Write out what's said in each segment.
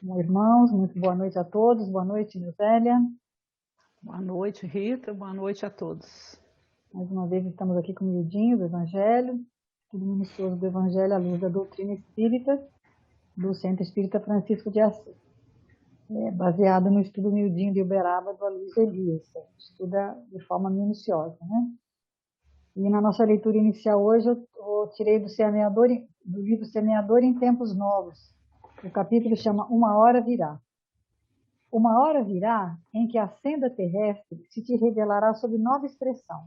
Bom, irmãos, muito boa noite a todos. Boa noite, Zélia. Boa noite, Rita. Boa noite a todos. Mais uma vez estamos aqui com o miudinho do Evangelho, estudo minucioso do Evangelho à luz da doutrina espírita, do Centro Espírita Francisco de Assis. Baseado no estudo miudinho de Uberaba do Aloysio Elias. Estuda de forma minuciosa, né? E na nossa leitura inicial hoje eu tirei do livro Semeador em Tempos Novos. O capítulo chama Uma Hora Virá. Uma hora virá em que a senda terrestre se te revelará sob nova expressão.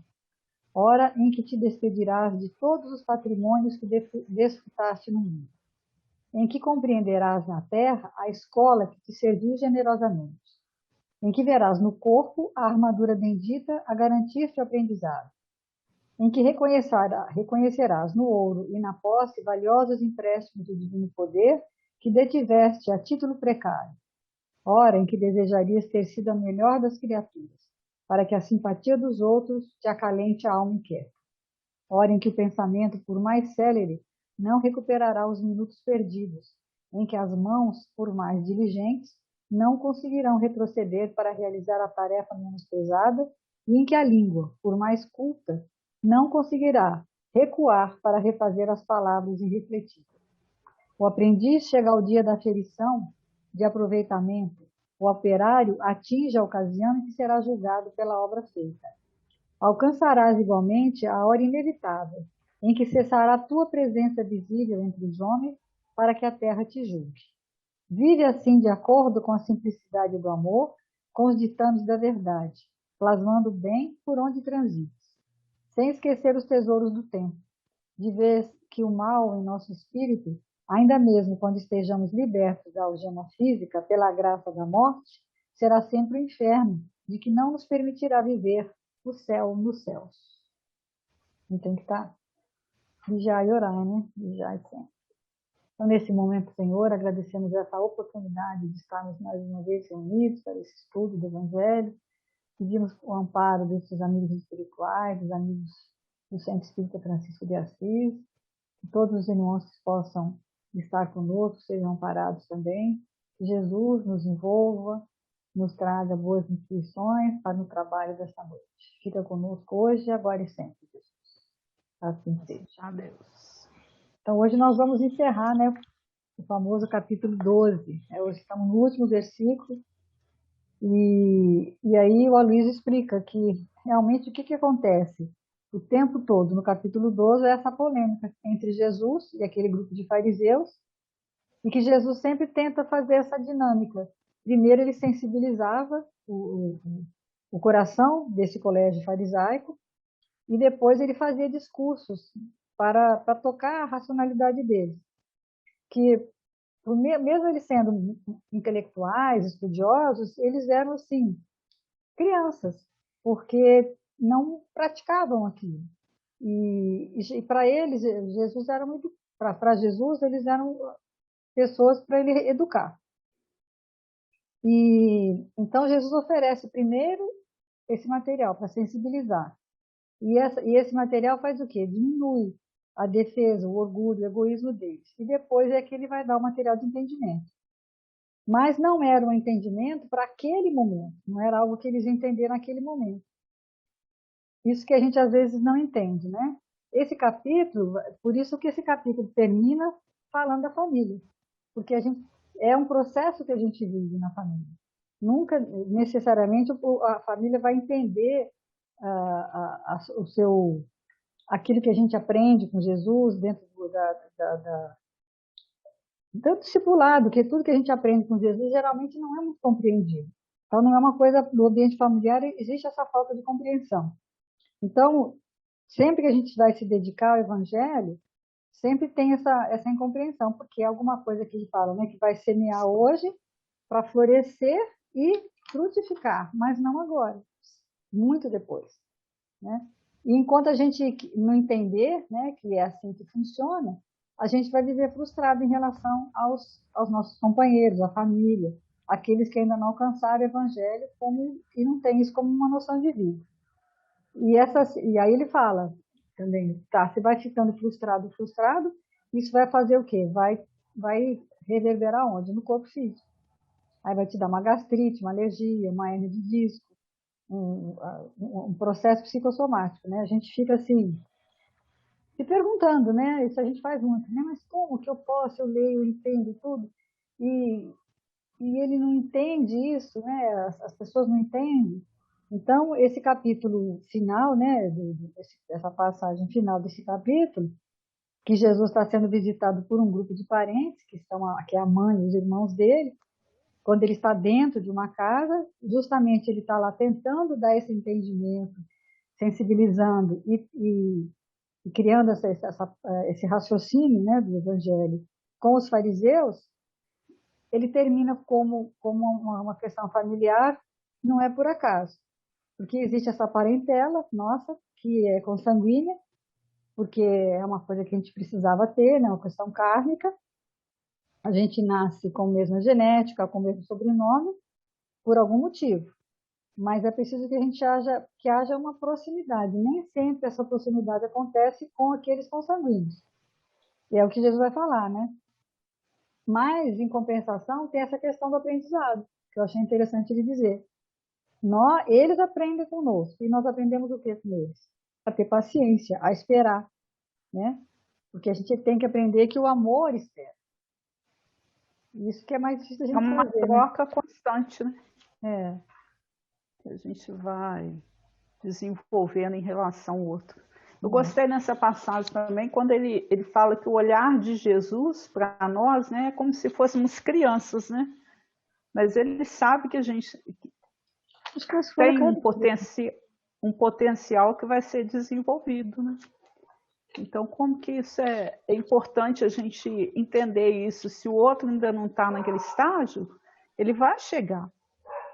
Hora em que te despedirás de todos os patrimônios que desfrutaste no mundo. Em que compreenderás na terra a escola que te serviu generosamente. Em que verás no corpo a armadura bendita a garantir-te o aprendizado. Em que reconhecerás no ouro e na posse valiosos empréstimos do divino poder que detiveste a título precário. Hora em que desejarias ter sido a melhor das criaturas, para que a simpatia dos outros te acalente a alma inquieta. Hora em que o pensamento, por mais célere, não recuperará os minutos perdidos, em que as mãos, por mais diligentes, não conseguirão retroceder para realizar a tarefa menos pesada, e em que a língua, por mais culta, não conseguirá recuar para refazer as palavras irrefletidas. O aprendiz chega ao dia da aferição, de aproveitamento, o operário atinge a ocasião em que será julgado pela obra feita. Alcançarás igualmente a hora inevitável, em que cessará a tua presença visível entre os homens, para que a terra te julgue. Vive assim de acordo com a simplicidade do amor, com os ditames da verdade, plasmando o bem por onde transites, sem esquecer os tesouros do tempo, de vez que o mal em nosso espírito, ainda mesmo quando estejamos libertos da algema física pela graça da morte, será sempre o inferno, de que não nos permitirá viver o céu nos céus. Então tem que estar vigiar e orar, né? Vigiar e sempre. Então, nesse momento, Senhor, agradecemos essa oportunidade de estarmos mais uma vez reunidos para esse estudo do Evangelho. Pedimos o amparo desses amigos espirituais, dos amigos do Centro Espírita Francisco de Assis, que todos os irmãos que possam estar conosco sejam amparados também, que Jesus nos envolva, nos traga boas intuições para o trabalho desta noite. Fica conosco hoje, agora e sempre, Jesus. Assim seja. Adeus. Então, hoje nós vamos encerrar, né, o famoso capítulo 12. Hoje estamos no último versículo, e aí o Aloysio explica que realmente o que acontece o tempo todo no capítulo 12 é essa polêmica entre Jesus e aquele grupo de fariseus, e que Jesus sempre tenta fazer essa dinâmica. Primeiro ele sensibilizava o coração desse colégio farisaico, e depois ele fazia discursos para tocar a racionalidade deles, que mesmo eles sendo intelectuais, estudiosos, eles eram assim crianças, porque não praticavam aquilo. E para eles, Jesus era muito, para Jesus, eles eram pessoas para ele educar. E então Jesus oferece primeiro esse material para sensibilizar. E esse material faz o quê? Diminui a defesa, o orgulho, o egoísmo deles. E depois é que ele vai dar o material de entendimento. Mas não era um entendimento para aquele momento, não era algo que eles entenderam naquele momento. Isso que a gente às vezes não entende, né? Esse capítulo, por isso que esse capítulo termina falando da família, porque é um processo que a gente vive na família. Nunca necessariamente a família vai entender aquilo que a gente aprende com Jesus dentro do discipulado, que tudo que a gente aprende com Jesus geralmente não é muito compreendido. Então, não é uma coisa do ambiente familiar, existe essa falta de compreensão. Então, sempre que a gente vai se dedicar ao Evangelho, sempre tem essa incompreensão, porque é alguma coisa que ele fala, né, que vai semear hoje para florescer e frutificar, mas não agora, muito depois, né? E enquanto a gente não entender, né, que é assim que funciona, a gente vai viver frustrado em relação aos nossos companheiros, à família, aqueles que ainda não alcançaram o Evangelho e não têm isso como uma noção de vida. E aí ele fala também, tá, você vai ficando frustrado, isso vai fazer o quê? Vai reverberar onde? No corpo físico. Aí vai te dar uma gastrite, uma alergia, uma hernia de disco, um processo psicossomático, né? A gente fica assim, se perguntando, né? Isso a gente faz muito, né? Mas como que eu posso? Eu leio, eu entendo tudo. E, e ele não entende isso, né? As pessoas não entendem. Então, esse capítulo final, né? Essa passagem final desse capítulo, que Jesus está sendo visitado por um grupo de parentes, que é a mãe e os irmãos dele, quando ele está dentro de uma casa, justamente ele está lá tentando dar esse entendimento, sensibilizando e criando esse raciocínio, né, do Evangelho com os fariseus. Ele termina como uma questão familiar, não é por acaso, porque existe essa parentela nossa, que é consanguínea, porque é uma coisa que a gente precisava ter, né, uma questão kármica. A gente nasce com a mesma genética, com o mesmo sobrenome, por algum motivo. Mas é preciso que a gente haja uma proximidade. Nem sempre essa proximidade acontece com aqueles consanguíneos. E é o que Jesus vai falar, né? Mas, em compensação, tem essa questão do aprendizado, que eu achei interessante ele dizer. Eles aprendem conosco, e nós aprendemos o que com eles? A ter paciência, a esperar, né? Porque a gente tem que aprender que o amor espera. Isso que é mais difícil a É gente uma fazer, né? troca constante, né? É, Que a gente vai desenvolvendo em relação ao outro. Eu é, gostei nessa passagem também, quando ele fala que o olhar de Jesus para nós, né, é como se fôssemos crianças, né? Mas ele sabe que a gente acho que isso foi tem criatura. um potencial que vai ser desenvolvido, né? Então, como que isso é importante a gente entender isso? Se o outro ainda não está naquele estágio, ele vai chegar.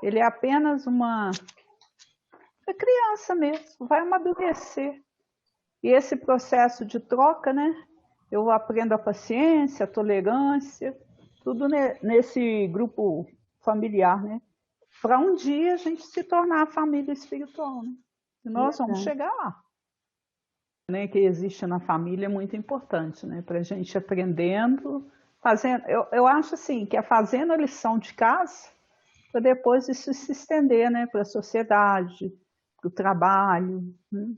Ele é apenas uma criança mesmo, vai amadurecer. E esse processo de troca, né? Eu aprendo a paciência, a tolerância, tudo nesse grupo familiar, né? Para um dia a gente se tornar a família espiritual, né? E nós vamos Verdade. chegar lá. Né, que existe na família é muito importante, né? Para a gente aprendendo, fazendo. Eu acho assim que é fazendo a lição de casa para depois isso se estender, né? Para a sociedade, para o trabalho, né?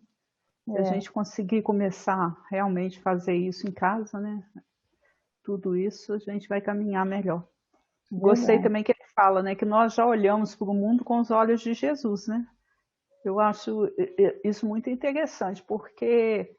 Se a É, gente conseguir começar realmente a fazer isso em casa, né? Tudo isso a gente vai caminhar melhor. Gostei verdade. também que ele fala, né? Que nós já olhamos para o mundo com os olhos de Jesus, né? Eu acho isso muito interessante, porque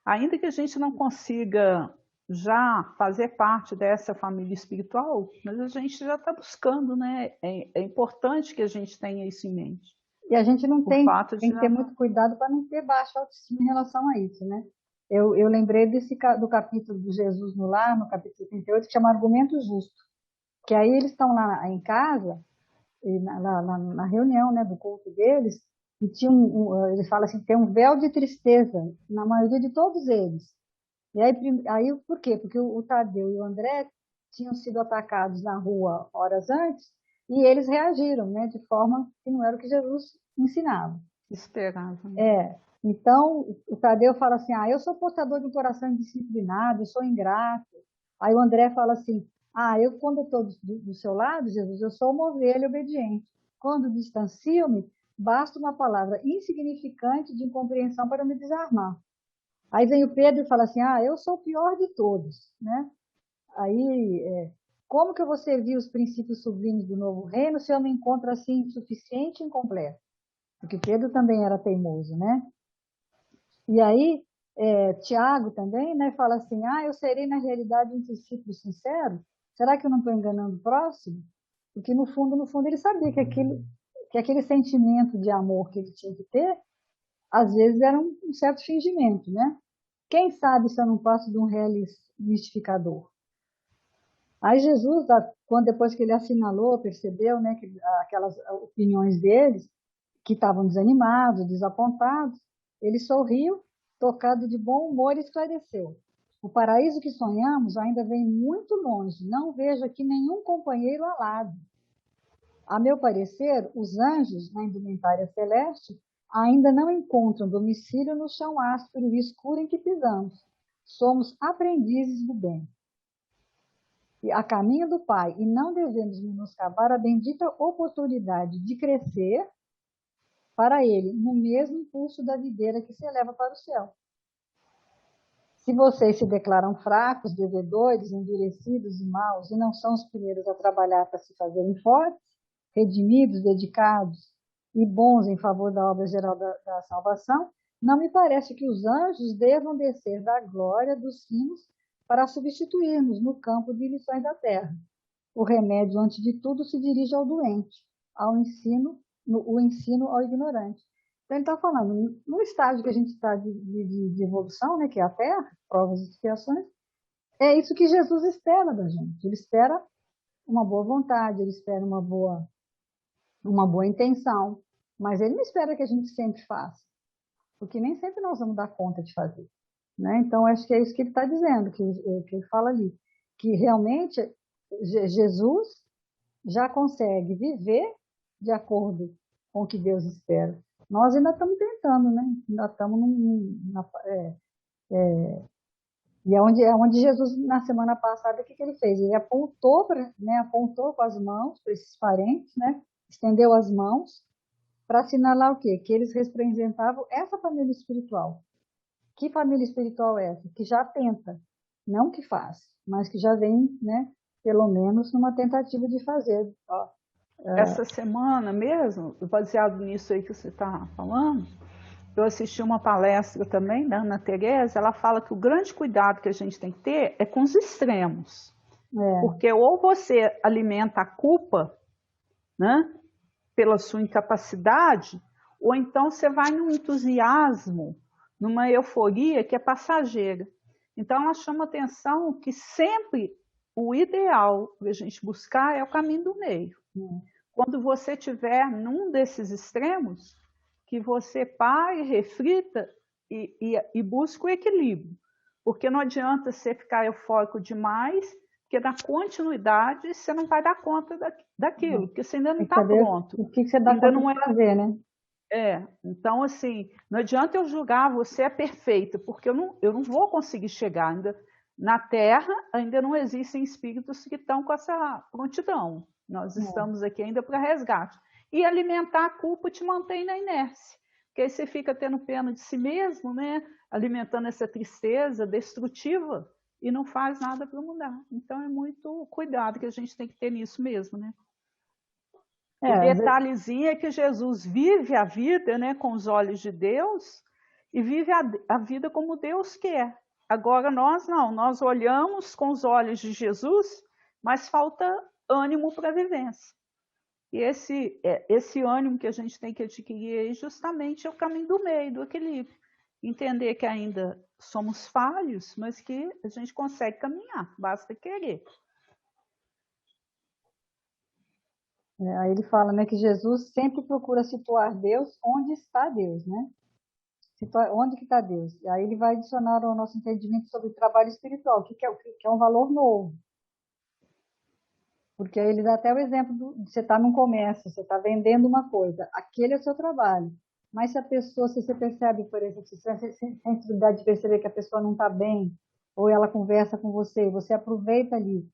ainda que a gente não consiga já fazer parte dessa família espiritual, mas a gente já está buscando, né? É importante que a gente tenha isso em mente. E a gente não O tem, fato de tem que ter muito cuidado para não ter baixa autoestima em relação a isso, né? Eu lembrei do capítulo de Jesus no Lar, no capítulo 38, que chama Argumento Justo, que aí eles estão lá em casa, e na reunião, né, do culto deles, e tinha ele fala assim, tem um véu de tristeza na maioria de todos eles. E aí por quê? Porque o Tadeu e o André tinham sido atacados na rua horas antes e eles reagiram, né, de forma que não era o que Jesus ensinava. esperava. É, então, o Tadeu fala assim, eu sou portador de um coração indisciplinado, eu sou ingrato. Aí o André fala assim, eu quando eu estou do seu lado, Jesus, eu sou uma ovelha obediente. Quando distancio-me, basta uma palavra insignificante de incompreensão para me desarmar. Aí vem o Pedro e fala assim, eu sou o pior de todos, né? Aí, como que eu vou servir os princípios sublimes do novo reino se eu me encontro assim insuficiente e incompleto? Porque Pedro também era teimoso, né? E aí, Tiago também, né, fala assim, eu serei na realidade um discípulo sincero? Será que eu não estou enganando o próximo? Porque no fundo, ele sabia que aquele sentimento de amor que ele tinha que ter, às vezes era um certo fingimento, né? Quem sabe se eu não passo de um realista mistificador? Aí Jesus, quando depois que ele assinalou, percebeu, né, que aquelas opiniões deles, que estavam desanimados, desapontados, ele sorriu, tocado de bom humor, e esclareceu. O paraíso que sonhamos ainda vem muito longe, não vejo aqui nenhum companheiro alado. A meu parecer, os anjos, na indumentária celeste, ainda não encontram domicílio no chão áspero e escuro em que pisamos. Somos aprendizes do bem. a caminho do Pai, e não devemos menoscabar a bendita oportunidade de crescer para Ele, no mesmo impulso da videira que se eleva para o céu. Se vocês se declaram fracos, devedores, endurecidos e maus, e não são os primeiros a trabalhar para se fazerem fortes, redimidos, dedicados e bons em favor da obra geral da salvação, não me parece que os anjos devam descer da glória dos cimos para substituir-nos no campo de lições da terra. O remédio, antes de tudo, se dirige ao doente, o ensino ao ignorante. Então, ele está falando, no estágio que a gente está de evolução, né, que é a Terra, provas e expiações, é isso que Jesus espera da gente. Ele espera uma boa vontade, ele espera uma boa intenção, mas ele não espera que a gente sempre faça, porque nem sempre nós vamos dar conta de fazer. Né? Então, acho que é isso que ele está dizendo, que ele fala ali, que realmente Jesus já consegue viver de acordo com o que Deus espera. Nós ainda estamos tentando, né? Ainda estamos e é onde Jesus, na semana passada, o que ele fez? Ele apontou com as mãos para esses parentes, né? Estendeu as mãos para assinalar o quê? Que eles representavam essa família espiritual. Que família espiritual é essa? Que já tenta, não que faz, mas que já vem, né? Pelo menos numa tentativa de fazer. Ó, essa semana mesmo, baseado nisso aí que você está falando, eu assisti uma palestra também da Ana Teresa, ela fala que o grande cuidado que a gente tem que ter é com os extremos. Porque ou você alimenta a culpa, né, pela sua incapacidade, ou então você vai num entusiasmo, numa euforia que é passageira. Então ela chama atenção que sempre o ideal para a gente buscar é o caminho do meio. Quando você estiver num desses extremos, que você pare, reflita e busque o equilíbrio. Porque não adianta você ficar eufórico demais, porque na continuidade você não vai dar conta daquilo, porque você ainda não está pronto. O que você dá ainda conta não de fazer, né? Então, assim, não adianta eu julgar você é perfeita, porque eu não vou conseguir chegar ainda. Na Terra, ainda não existem espíritos que estão com essa prontidão. Nós estamos aqui ainda para resgate. E alimentar a culpa te mantém na inércia. Porque aí você fica tendo pena de si mesmo, né? Alimentando essa tristeza destrutiva e não faz nada para mudar. Então é muito cuidado que a gente tem que ter nisso mesmo, né? O detalhezinho é que Jesus vive a vida, né, com os olhos de Deus e vive a vida como Deus quer. Agora nós não, nós olhamos com os olhos de Jesus, mas falta ânimo para a vivência. E esse ânimo que a gente tem que adquirir aí justamente é o caminho do meio, do equilíbrio. Entender que ainda somos falhos, mas que a gente consegue caminhar, basta querer. Aí ele fala, né, que Jesus sempre procura situar Deus onde está Deus, né? Onde que está Deus? E aí ele vai adicionar ao nosso entendimento sobre o trabalho espiritual, que é um valor novo. Porque aí ele dá até o exemplo de você está num comércio, você está vendendo uma coisa, aquele é o seu trabalho. Mas se a pessoa, se você percebe, por exemplo, se você tem sensibilidade de perceber que a pessoa não está bem, ou ela conversa com você, você aproveita ali,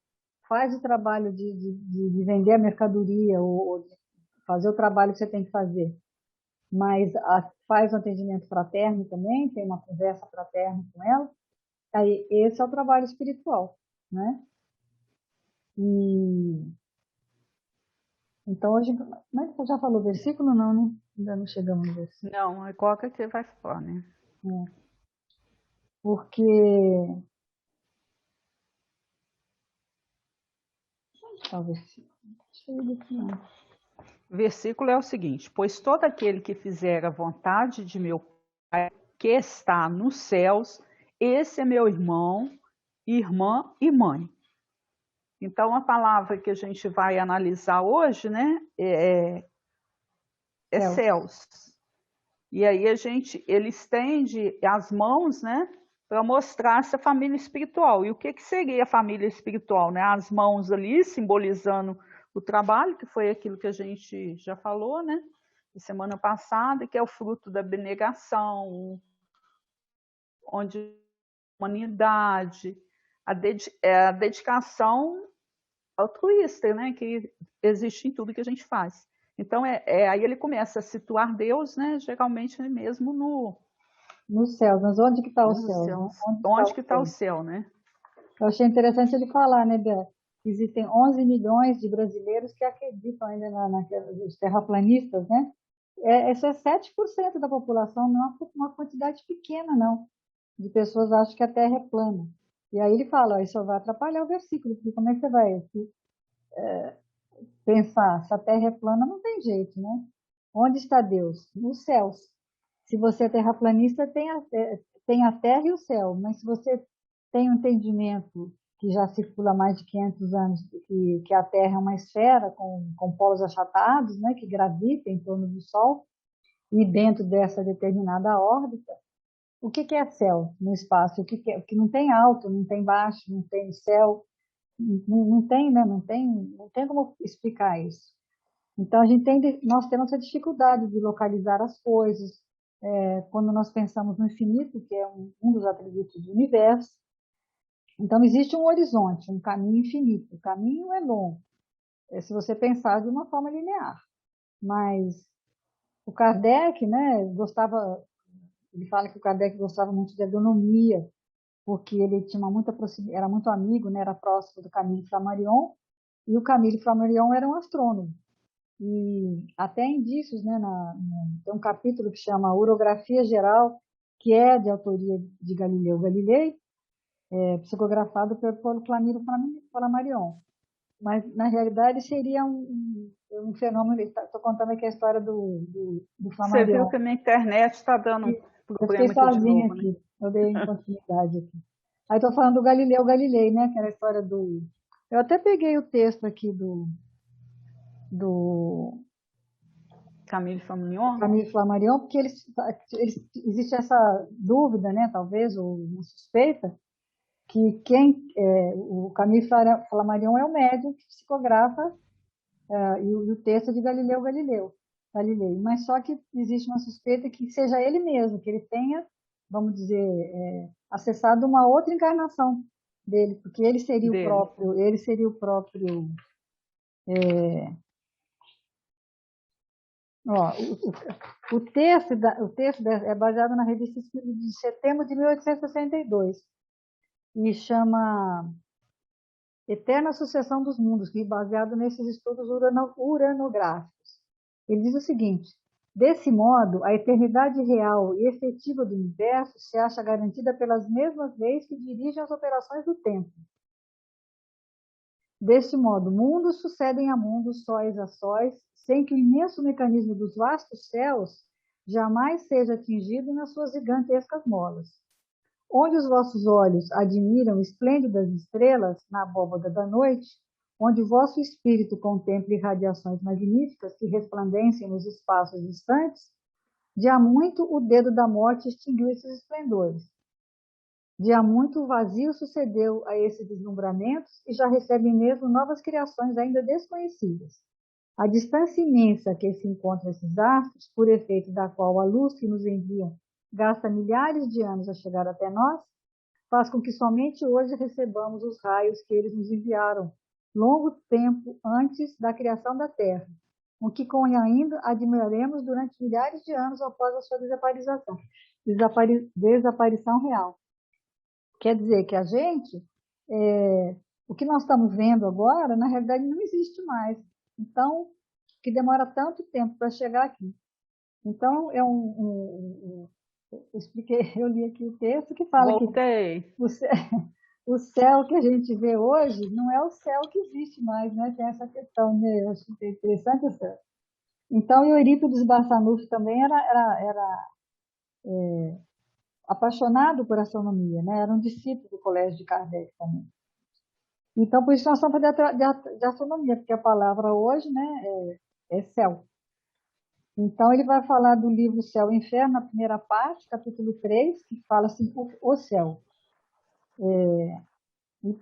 faz o trabalho de vender a mercadoria, ou de fazer o trabalho que você tem que fazer, mas faz um atendimento fraterno também, tem uma conversa fraterna com ela, aí esse é o trabalho espiritual, né? E então hoje, mas você já falou versículo não, né? Ainda não chegamos no versículo. Não, coloca que vai fora, né? Porque o versículo. Deixa eu ver aqui, não. O versículo é o seguinte: pois todo aquele que fizer a vontade de meu Pai que está nos céus, esse é meu irmão, irmã e mãe. Então, a palavra que a gente vai analisar hoje, né, é céus. E aí ele estende as mãos, né, para mostrar essa família espiritual. E o que seria a família espiritual, né? As mãos ali simbolizando o trabalho, que foi aquilo que a gente já falou, né, semana passada, que é o fruto da abnegação, onde a humanidade, a dedicação altruísta, né? Que existe em tudo que a gente faz. Então, aí ele começa a situar Deus, né? Geralmente mesmo No céu, mas onde que está o nos céu, né? céus. Onde está Onde o que está o céu? céu, né? Eu achei interessante ele falar, né, Bea? Existem 11 milhões de brasileiros que acreditam ainda nos terraplanistas, né? Esse é 7% da população, não é uma quantidade pequena, não, de pessoas acham que a Terra é plana. E aí ele fala, ó, isso vai atrapalhar o versículo, porque como é que você vai pensar, se a Terra é plana, não tem jeito, né? Onde está Deus? Nos céus. Se você é terraplanista, tem a Terra e o céu, mas se você tem um entendimento que já circula há mais de 500 anos, que a Terra é uma esfera com polos achatados, né, que gravita em torno do Sol, e dentro dessa determinada órbita, o que é céu no espaço? O que não tem alto, não tem baixo, não tem céu, não tem, né? Não tem como explicar isso. Então, nós temos essa dificuldade de localizar as coisas. Quando nós pensamos no infinito, que é um dos atributos do universo, então existe um horizonte, um caminho infinito. O caminho é longo, se você pensar de uma forma linear. Mas o Kardec, né, ele fala que o Kardec gostava muito de agronomia, porque ele tinha muita proximidade, era muito amigo, né, era próximo do Camille Flammarion, e o Camille Flammarion era um astrônomo. E até indícios, né, tem um capítulo que chama Orografia Geral, que é de autoria de Galileu Galilei, psicografado pelo Flamírio Flammarion. Mas, na realidade, seria um fenômeno. Estou contando aqui a história do Você viu Flammarion. que a minha internet está dando um Eu fiquei problema aqui de sozinha novo, né? aqui, eu dei continuidade aqui. Aí estou falando do Galileu Galilei, né? Aquela história do. Eu até peguei o texto aqui do Camille Flammarion? Camille Flammarion, porque existe essa dúvida, né? Talvez, ou uma suspeita, que o Camille Flammarion é o médium que psicografa e o texto é de Galilei. Mas só que existe uma suspeita que seja ele mesmo, que ele tenha, vamos dizer, acessado uma outra encarnação dele, porque Dele. ele seria o próprio. Ó, o texto é baseado na revista Espírito de setembro de 1862 e chama Eterna Sucessão dos Mundos, que é baseado nesses estudos uranográficos. Ele diz o seguinte: desse modo, a eternidade real e efetiva do universo se acha garantida pelas mesmas leis que dirigem as operações do tempo. Deste modo, mundos sucedem a mundos, sóis a sóis, sem que o imenso mecanismo dos vastos céus jamais seja atingido nas suas gigantescas molas. Onde os vossos olhos admiram esplêndidas estrelas na abóbada da noite, onde o vosso espírito contempla irradiações magníficas que resplandecem nos espaços distantes, de há muito o dedo da morte extinguiu esses esplendores. De há muito o vazio sucedeu a esses deslumbramentos e já recebem mesmo novas criações ainda desconhecidas. A distância imensa que se encontra esses astros, por efeito da qual a luz que nos enviam gasta milhares de anos a chegar até nós, faz com que somente hoje recebamos os raios que eles nos enviaram, longo tempo antes da criação da Terra, o que com ainda admiraremos durante milhares de anos após a sua desaparição real. Quer dizer que o que nós estamos vendo agora, na realidade, não existe mais. Então, que demora tanto tempo para chegar aqui. Então, eu li aqui o texto que fala que Voltei. o céu que a gente vê hoje não é o céu que existe mais, né? Tem essa questão, né? Eu acho que é interessante essa. Então, Eurípides Barçanufo também era apaixonado por astronomia, né? Era um discípulo do Colégio de Kardec também. Então, por isso nós estamos falando de astronomia, porque a palavra hoje, né, é céu. Então, ele vai falar do livro Céu e Inferno, na primeira parte, capítulo 3, que fala assim, o céu.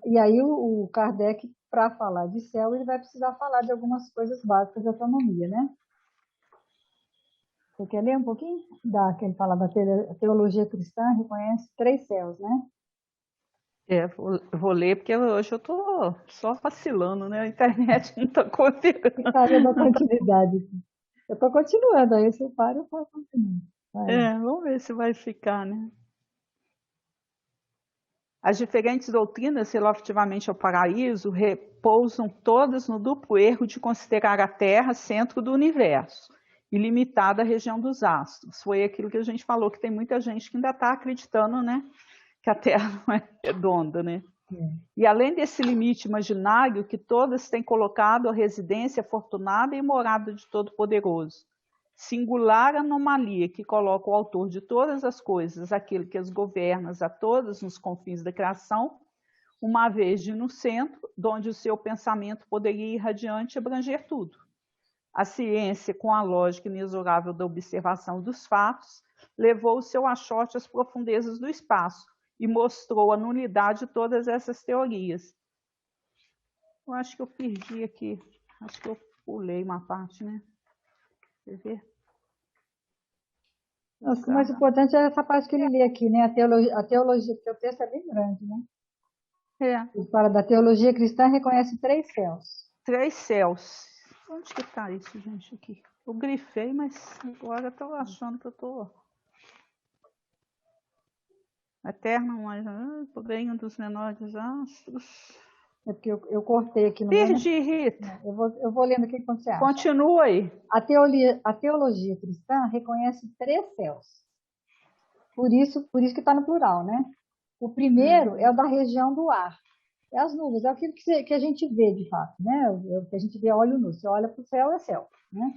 E aí o Kardec, para falar de céu, ele vai precisar falar de algumas coisas básicas da astronomia, né? Você quer ler um pouquinho? Que ele fala da teologia cristã, reconhece 3 céus, né? Vou ler, porque hoje eu estou só vacilando, né? A internet não está conseguindo. Ficaria da continuidade. Eu estou continuando, aí se eu paro, eu faço continuo. Vai. Vamos ver se vai ficar, né? As diferentes doutrinas relativamente ao paraíso repousam todas no duplo erro de considerar a Terra centro do universo e limitada à região dos astros. Foi aquilo que a gente falou, que tem muita gente que ainda está acreditando, né, que a Terra não é redonda, né? E além desse limite imaginário que todas têm colocado a residência afortunada e morada de Todo-Poderoso, singular anomalia que coloca o autor de todas as coisas, aquele que as governa a todas nos confins da criação, uma vez de no centro, donde o seu pensamento poderia ir radiante e abranger tudo. A ciência, com a lógica inexorável da observação dos fatos, levou o seu achote às profundezas do espaço e mostrou a nulidade de todas essas teorias. Eu acho que eu perdi aqui, acho que eu pulei uma parte, né? Quer ver? Acho que o mais importante é essa parte que ele lê aqui, né? A teologia, porque o texto é bem grande, né? Ele fala da teologia cristã, reconhece 3 céus. 3 céus. Onde que está isso, gente, aqui? Eu grifei, mas agora estou achando que eu estou... Eterno, mas reino dos menores astros. É porque eu cortei aqui no Perdi, meio. Rita. Eu vou lendo aqui quando você acha. Continua aí. A teologia cristã reconhece 3 céus. Por isso que está no plural, né? O primeiro é o da região do ar. É as nuvens, é aquilo que a gente vê de fato, né? É o que a gente vê a olho nu. Você olha para o céu, é céu, né?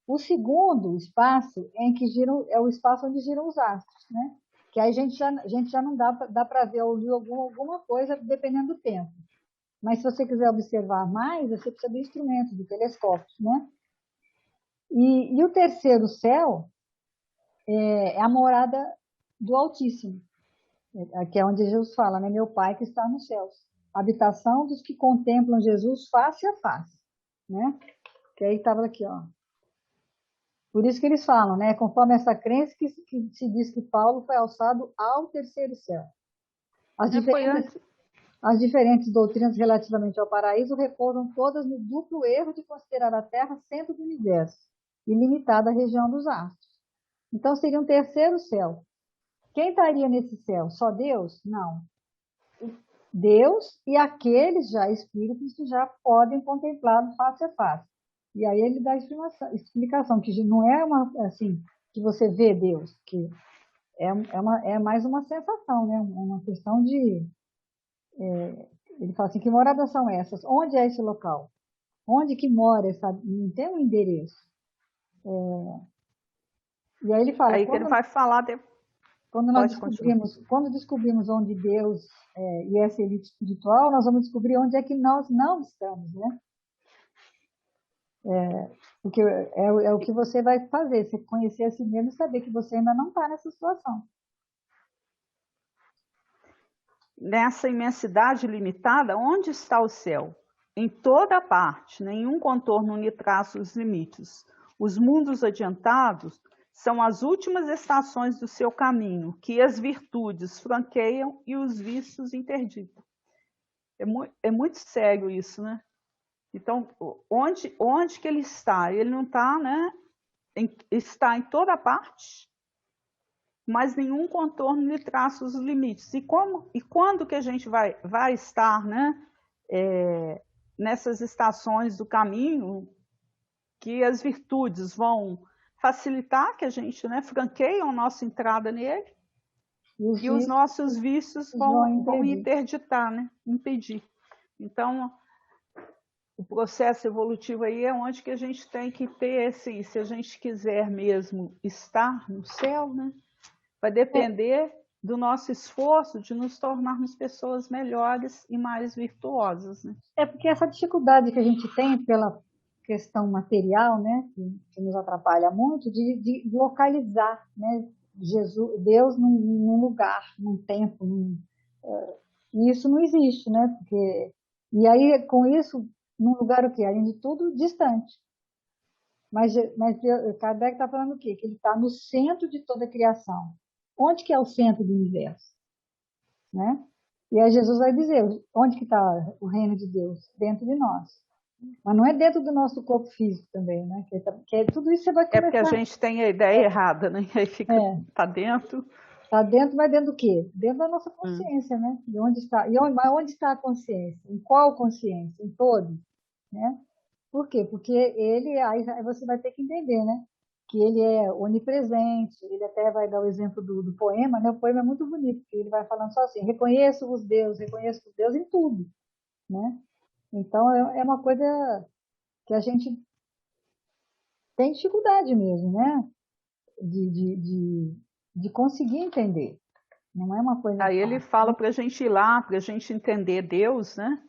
O segundo espaço é o espaço onde giram os astros, né? Que aí a gente já não dá para ver alguma coisa dependendo do tempo. Mas se você quiser observar mais, você precisa de instrumentos, de telescópios, né? E o terceiro céu é a morada do Altíssimo, que é onde Jesus fala, né? Meu Pai que está nos céus. Habitação dos que contemplam Jesus face a face, né? Que aí estava aqui, ó. Por isso que eles falam, né? Conforme essa crença que se diz que Paulo foi alçado ao terceiro céu. As diferentes doutrinas relativamente ao paraíso repousam todas no duplo erro de considerar a Terra centro do universo e limitada à região dos astros. Então seria um terceiro céu. Quem estaria nesse céu? Só Deus? Não. Deus e aqueles já espíritos que já podem contemplá-lo face a face. E aí ele dá a explicação, que não é assim, que você vê Deus, que é mais uma sensação, né? Uma questão de... ele fala assim, que moradas são essas? Onde é esse local? Onde que mora essa... Não tem um endereço. E aí ele fala... Aí que ele vai falar depois. Quando descobrimos onde Deus e essa elite espiritual, nós vamos descobrir onde é que nós não estamos, né? Porque é o que você vai fazer, você conhecer a si mesmo e saber que você ainda não está nessa situação. Nessa imensidade limitada, onde está o céu? Em toda parte, nenhum contorno lhe traça os limites. Os mundos adiantados são as últimas estações do seu caminho, que as virtudes franqueiam e os vícios interditam. É muito sério isso, né? Então, onde que ele está? Ele não está, né? Está em toda parte, mas nenhum contorno lhe traça os limites. E quando que a gente vai estar, né? Nessas estações do caminho que as virtudes vão facilitar que a gente, né, franqueie a nossa entrada nele e os nossos vícios vão interditar, né, impedir. Então, o processo evolutivo aí é onde que a gente tem que ter se a gente quiser mesmo estar no céu, né, vai depender do nosso esforço de nos tornarmos pessoas melhores e mais virtuosas, né? Porque essa dificuldade que a gente tem pela questão material, né, que nos atrapalha muito, de localizar, né, Deus num lugar, num tempo, e isso não existe, né, e aí com isso, num lugar o quê? Além de tudo, distante. Mas Kardec está falando o quê? Que ele está no centro de toda a criação. Onde que é o centro do universo? Né? E aí Jesus vai dizer, onde que está o reino de Deus? Dentro de nós. Mas não é dentro do nosso corpo físico também, né? Tudo isso você vai É porque a começar. gente tem a ideia errada, né? Aí fica, É, tá dentro. está dentro, mas dentro do quê? Dentro da nossa Hum. consciência, né? De onde está? Mas onde está a consciência? Em qual consciência? Em todos, né? Por quê? Porque aí você vai ter que entender, né? Que ele é onipresente, ele até vai dar o exemplo do poema, né? O poema é muito bonito, porque ele vai falando só assim, reconheço os deuses em tudo, né? Então, é uma coisa que a gente tem dificuldade mesmo, né? De conseguir entender. Não é uma coisa Aí ele fácil, fala né? para a gente ir lá, para a gente entender Deus, né?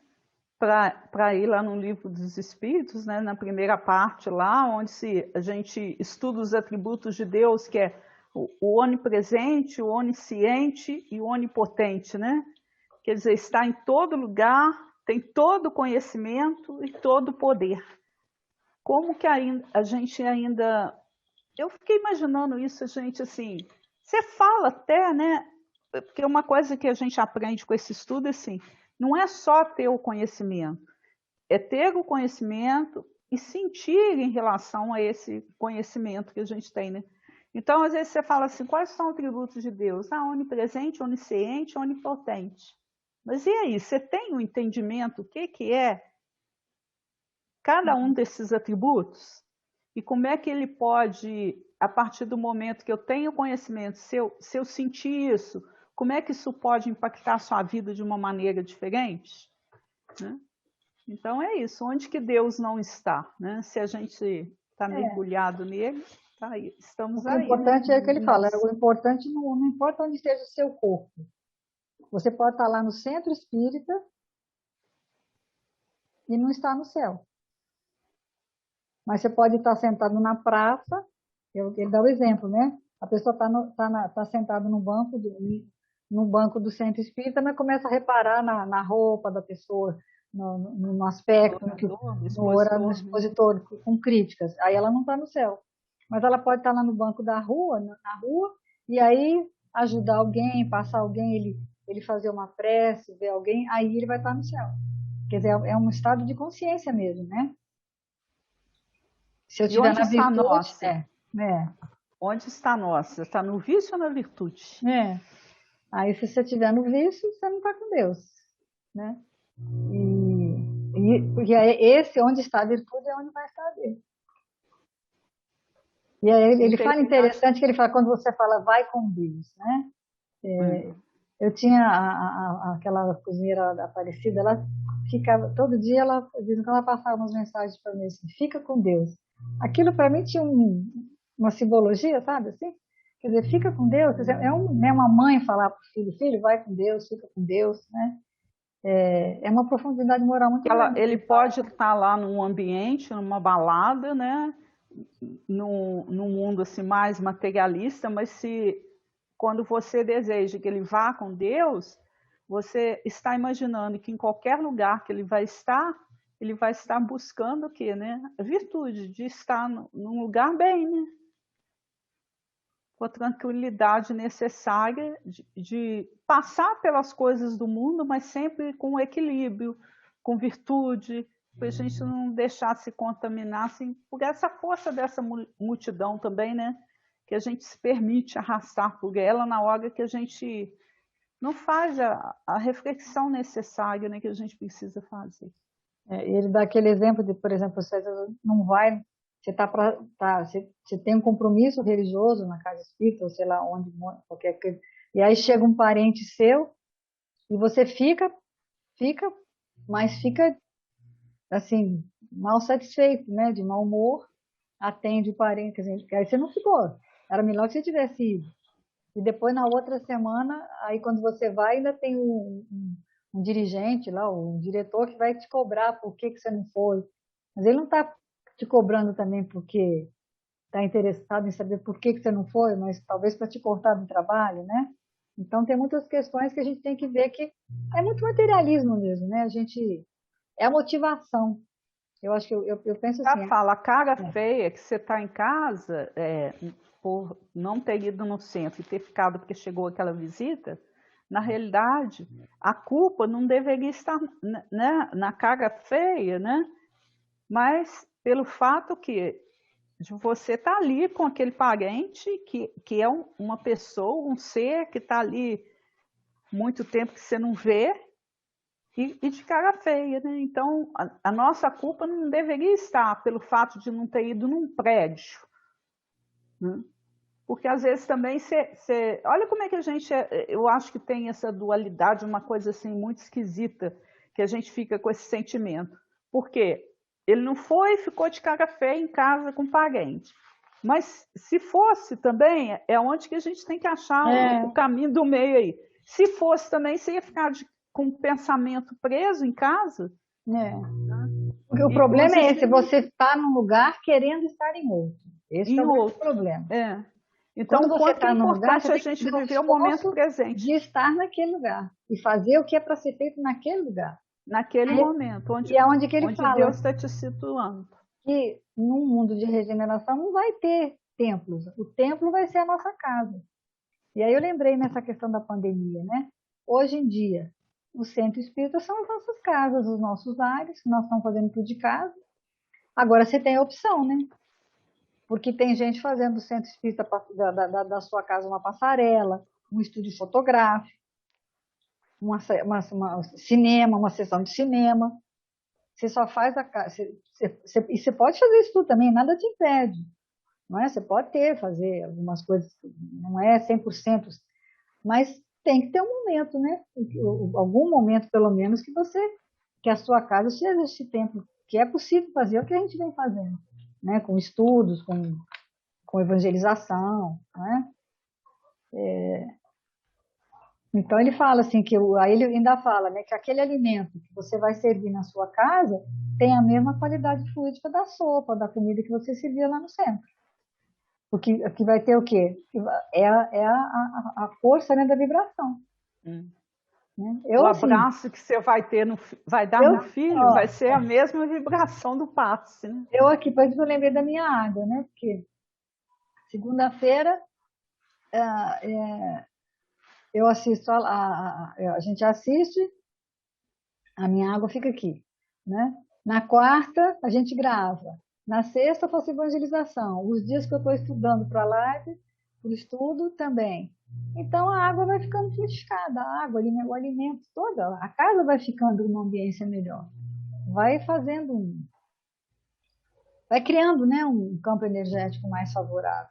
Para ir lá no livro dos Espíritos, né? Na primeira parte lá, onde a gente estuda os atributos de Deus, que é o onipresente, o onisciente e o onipotente, né? Quer dizer, está em todo lugar, tem todo o conhecimento e todo o poder. Como que a gente ainda... Eu fiquei imaginando isso, gente, assim... Você fala até, né? Porque uma coisa que a gente aprende com esse estudo é assim, não é só ter o conhecimento, é ter o conhecimento e sentir em relação a esse conhecimento que a gente tem, né? Então, às vezes você fala assim, quais são os atributos de Deus? Ah, onipresente, onisciente, onipotente. Mas e aí, você tem um entendimento, o que é cada um desses atributos? E como é que ele pode, a partir do momento que eu tenho conhecimento, se eu sentir isso, como é que isso pode impactar a sua vida de uma maneira diferente? Né? Então é isso, onde que Deus não está? Né? Se a gente está É, mergulhado nele, tá aí, estamos o aí, né? importante é o que ele fala, Nós. o importante não importa onde esteja o seu corpo. Você pode estar lá no centro espírita e não estar no céu. Mas você pode estar sentado na praça, ele dá o exemplo, né? A pessoa está sentada no banco do centro espírita, mas começa a reparar na roupa da pessoa, no Do aspecto, orador, do no expositor, né? expositor, com críticas. Aí ela não está no céu. Mas ela pode estar lá no banco da rua, na rua, e aí ajudar alguém, passar alguém, ele fazer uma prece, ver alguém, aí ele vai estar no céu. Quer dizer, é um estado de consciência mesmo, né? Se eu E tiver onde na está a virtude, nossa? Onde está a nossa? Está no vício ou na virtude? é. Aí se você tiver no vício, você não está com Deus, né? Porque esse onde está a virtude é onde vai estar Deus. E aí ele fala Interessante. interessante que ele fala quando você fala vai com Deus, né? Hum. Eu tinha aquela cozinheira Aparecida, ela ficava todo dia ela dizendo que ela passava umas mensagens para mim assim, fica com Deus. Aquilo para mim tinha uma simbologia, sabe assim? Quer dizer, fica com Deus. Quer dizer, né, uma mãe falar para o filho, filho, vai com Deus, fica com Deus, né? É uma profundidade moral muito grande que Ele ele fala. pode estar lá num ambiente, numa balada, né? Num mundo assim mais materialista, mas se quando você deseja que ele vá com Deus, você está imaginando que em qualquer lugar que ele vai estar buscando o quê, né? A virtude de estar num lugar bem, né? Com a tranquilidade necessária de passar pelas coisas do mundo, mas sempre com equilíbrio, com virtude, para a gente não deixar se contaminar, assim, por essa força dessa multidão também, né? Que a gente se permite arrastar por ela na hora que a gente não faz a reflexão necessária, né, que a gente precisa fazer. Ele dá aquele exemplo de, por exemplo, você não vai, você tem um compromisso religioso na casa espírita, ou sei lá onde, qualquer coisa, e aí chega um parente seu e você fica, mas fica assim, mal satisfeito, né, de mau humor, atende o parente, quer dizer, aí você não ficou, era melhor que você tivesse ido. E depois, na outra semana, aí quando você vai, ainda tem um dirigente lá, um diretor que vai te cobrar por que você não foi. Mas ele não está te cobrando também porque está interessado em saber por que você não foi, mas talvez para te cortar do trabalho, né? Então, tem muitas questões que a gente tem que ver que é muito materialismo mesmo, né? É a motivação. Eu acho que eu penso Já assim, fala, a cara feia que você está em casa, por não ter ido no centro e ter ficado porque chegou aquela visita, na realidade, a culpa não deveria estar, né, na cara feia, né? Mas pelo fato de você estar ali com aquele parente que é uma pessoa, um ser que está ali muito tempo que você não vê e de cara feia, né? Então, a nossa culpa não deveria estar pelo fato de não ter ido num prédio, né? Porque às vezes também você. Olha como é que a gente. Eu acho que tem essa dualidade, uma coisa assim muito esquisita, que a gente fica com esse sentimento. Por quê? Ele não foi e ficou de cara feia em casa com parente. Mas se fosse também, é onde que a gente tem que achar o caminho do meio aí. Se fosse também, você ia ficar com o pensamento preso em casa. Porque o problema é esse, você está num lugar querendo estar em outro. Esse é o problema. Então, quando você está é num lugar, importante a gente viver o momento presente. De estar naquele lugar e fazer o que é para ser feito naquele lugar. Naquele momento, onde que ele fala Deus está te situando. Que num mundo de regeneração não vai ter templos. O templo vai ser a nossa casa. E aí eu lembrei nessa questão da pandemia, né? Hoje em dia, o centro espírita são as nossas casas, os nossos lares, que nós estamos fazendo tudo de casa. Agora você tem a opção, né? Porque tem gente fazendo do centro espírita da sua casa uma passarela, um estúdio fotográfico, cinema, uma sessão de cinema. Você só faz a casa. E você pode fazer isso tudo também, nada te impede. Não é? Você pode fazer algumas coisas, não é 100%, mas tem que ter um momento, né? Algum momento, pelo menos, que a sua casa seja esse tempo, que é possível fazer o que a gente vem fazendo, né? Com estudos, com evangelização, né? Então ele fala assim aí ele ainda fala, né, que aquele alimento que você vai servir na sua casa tem a mesma qualidade fluídica da sopa, da comida que você servia lá no centro. Porque aqui vai ter o quê? A força, né, da vibração. Né? O abraço que você vai dar no filho vai ser a mesma vibração do passe. Né? Eu aqui, por exemplo, eu lembrei da minha água, né? Porque segunda-feira eu assisto, a gente assiste, a minha água fica aqui, né? Na quarta, a gente grava. Na sexta, eu faço evangelização. Os dias que eu estou estudando para a live, para o estudo, também. Então, a água vai ficando fluidificada, a água, o alimento, toda. A casa vai ficando numa ambiência melhor. Vai vai criando, né, um campo energético mais favorável.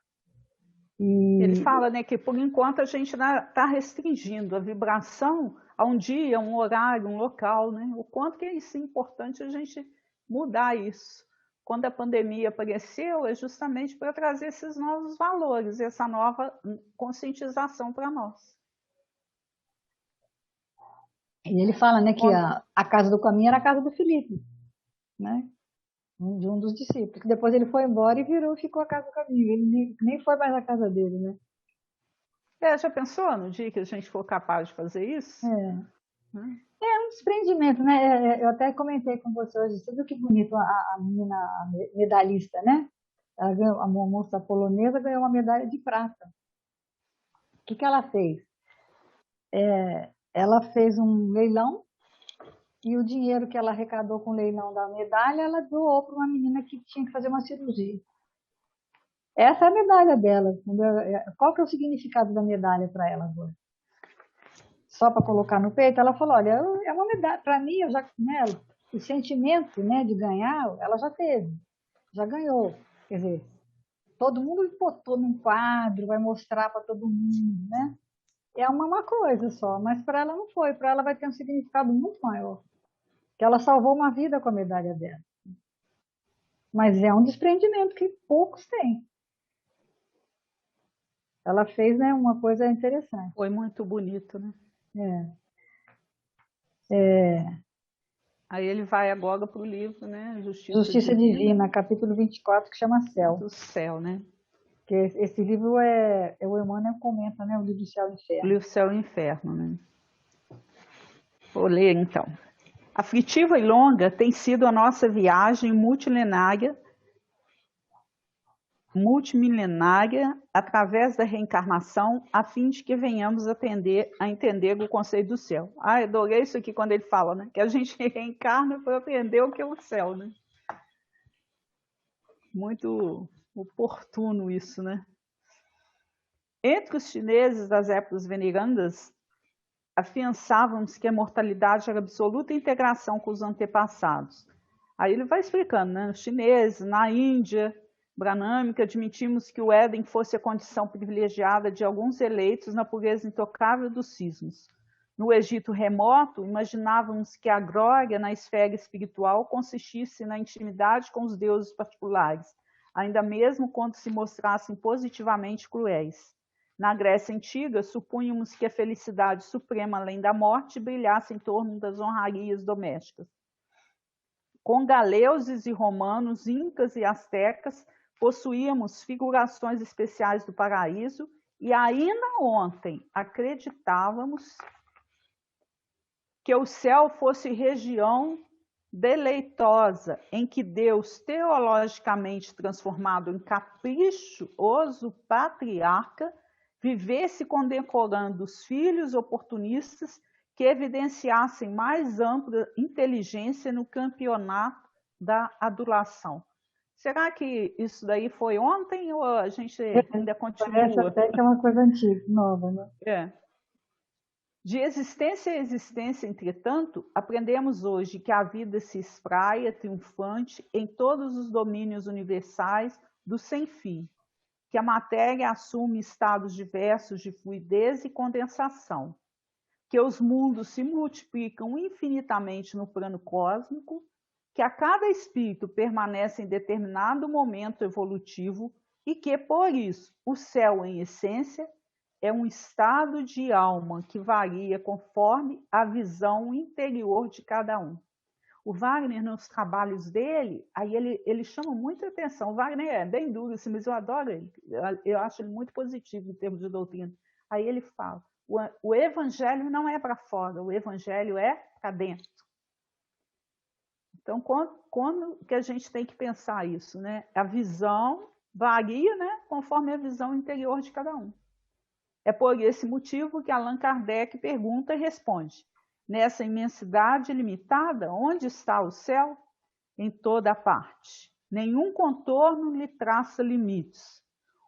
Ele fala, né, que por enquanto a gente está restringindo a vibração a um dia, um horário, um local, né? O quanto que é isso importante a gente mudar isso. Quando a pandemia apareceu, é justamente para trazer esses novos valores, essa nova conscientização para nós. E ele fala, né, que a casa do caminho era a casa do Felipe, né? De um dos discípulos, que depois ele foi embora e ficou a casa do caminho. Ele nem foi mais a casa dele, né? Já pensou no dia que a gente for capaz de fazer isso? É um desprendimento, né? Eu até comentei com você hoje, você viu que bonito a menina medalhista, né? A moça polonesa ganhou uma medalha de prata. O que ela fez? Ela fez um leilão e o dinheiro que ela arrecadou com o leilão da medalha, ela doou para uma menina que tinha que fazer uma cirurgia. Essa é a medalha dela. Qual que é o significado da medalha para ela agora? Só para colocar no peito? Ela falou, olha, é uma medalha. Para mim, o sentimento, né, de ganhar, ela já teve. Já ganhou. Quer dizer, todo mundo botou num quadro, vai mostrar para todo mundo, né? É uma coisa só, mas para ela não foi. Para ela vai ter um significado muito maior. Que ela salvou uma vida com a medalha dela. Mas é um desprendimento que poucos têm. Ela fez, né, uma coisa interessante. Foi muito bonito, né? Aí ele vai agora para o livro, né? Justiça Divina, capítulo 24, que chama Céu. Do céu, né? Que esse livro o Emmanuel comenta, né? O livro do Céu e Inferno. O livro do Céu e Inferno, né? Vou ler então. Aflitiva e longa tem sido a nossa viagem multilenária multimilenária através da reencarnação, a fim de que venhamos a entender o conceito do céu. Ah, adorei isso aqui quando ele fala, né? Que a gente reencarna para aprender o que é o céu, né? Muito oportuno isso, né? Entre os chineses das épocas venerandas, afiançávamos que a mortalidade era absoluta integração com os antepassados. Aí ele vai explicando, né? Os chineses, na Índia Branâmica, admitimos que o Éden fosse a condição privilegiada de alguns eleitos na pureza intocável dos cismos. No Egito remoto, imaginávamos que a glória na esfera espiritual consistisse na intimidade com os deuses particulares, ainda mesmo quando se mostrassem positivamente cruéis. Na Grécia Antiga, supunhamos que a felicidade suprema além da morte brilhasse em torno das honrarias domésticas. Com galeuses e romanos, incas e astecas, possuíamos figurações especiais do paraíso e ainda ontem acreditávamos que o céu fosse região deleitosa em que Deus, teologicamente transformado em caprichoso patriarca, vivesse condecorando os filhos oportunistas que evidenciassem mais ampla inteligência no campeonato da adulação. Será que isso daí foi ontem ou a gente ainda continua? Parece até que é uma coisa antiga, nova, né? É. De existência a existência, entretanto, aprendemos hoje que a vida se espraia triunfante em todos os domínios universais do sem-fim, que a matéria assume estados diversos de fluidez e condensação, que os mundos se multiplicam infinitamente no plano cósmico, que a cada espírito permanece em determinado momento evolutivo e que, por isso, o céu, em essência, é um estado de alma que varia conforme a visão interior de cada um. O Wagner, nos trabalhos dele, aí ele chama muita atenção. O Wagner é bem duro, assim, mas eu adoro ele. Eu acho ele muito positivo em termos de doutrina. Aí ele fala, o evangelho não é para fora, o evangelho é para dentro. Então, quando que a gente tem que pensar isso, né? A visão varia, né, conforme a visão interior de cada um. É por esse motivo que Allan Kardec pergunta e responde: nessa imensidade limitada, onde está o céu? Em toda parte. Nenhum contorno lhe traça limites.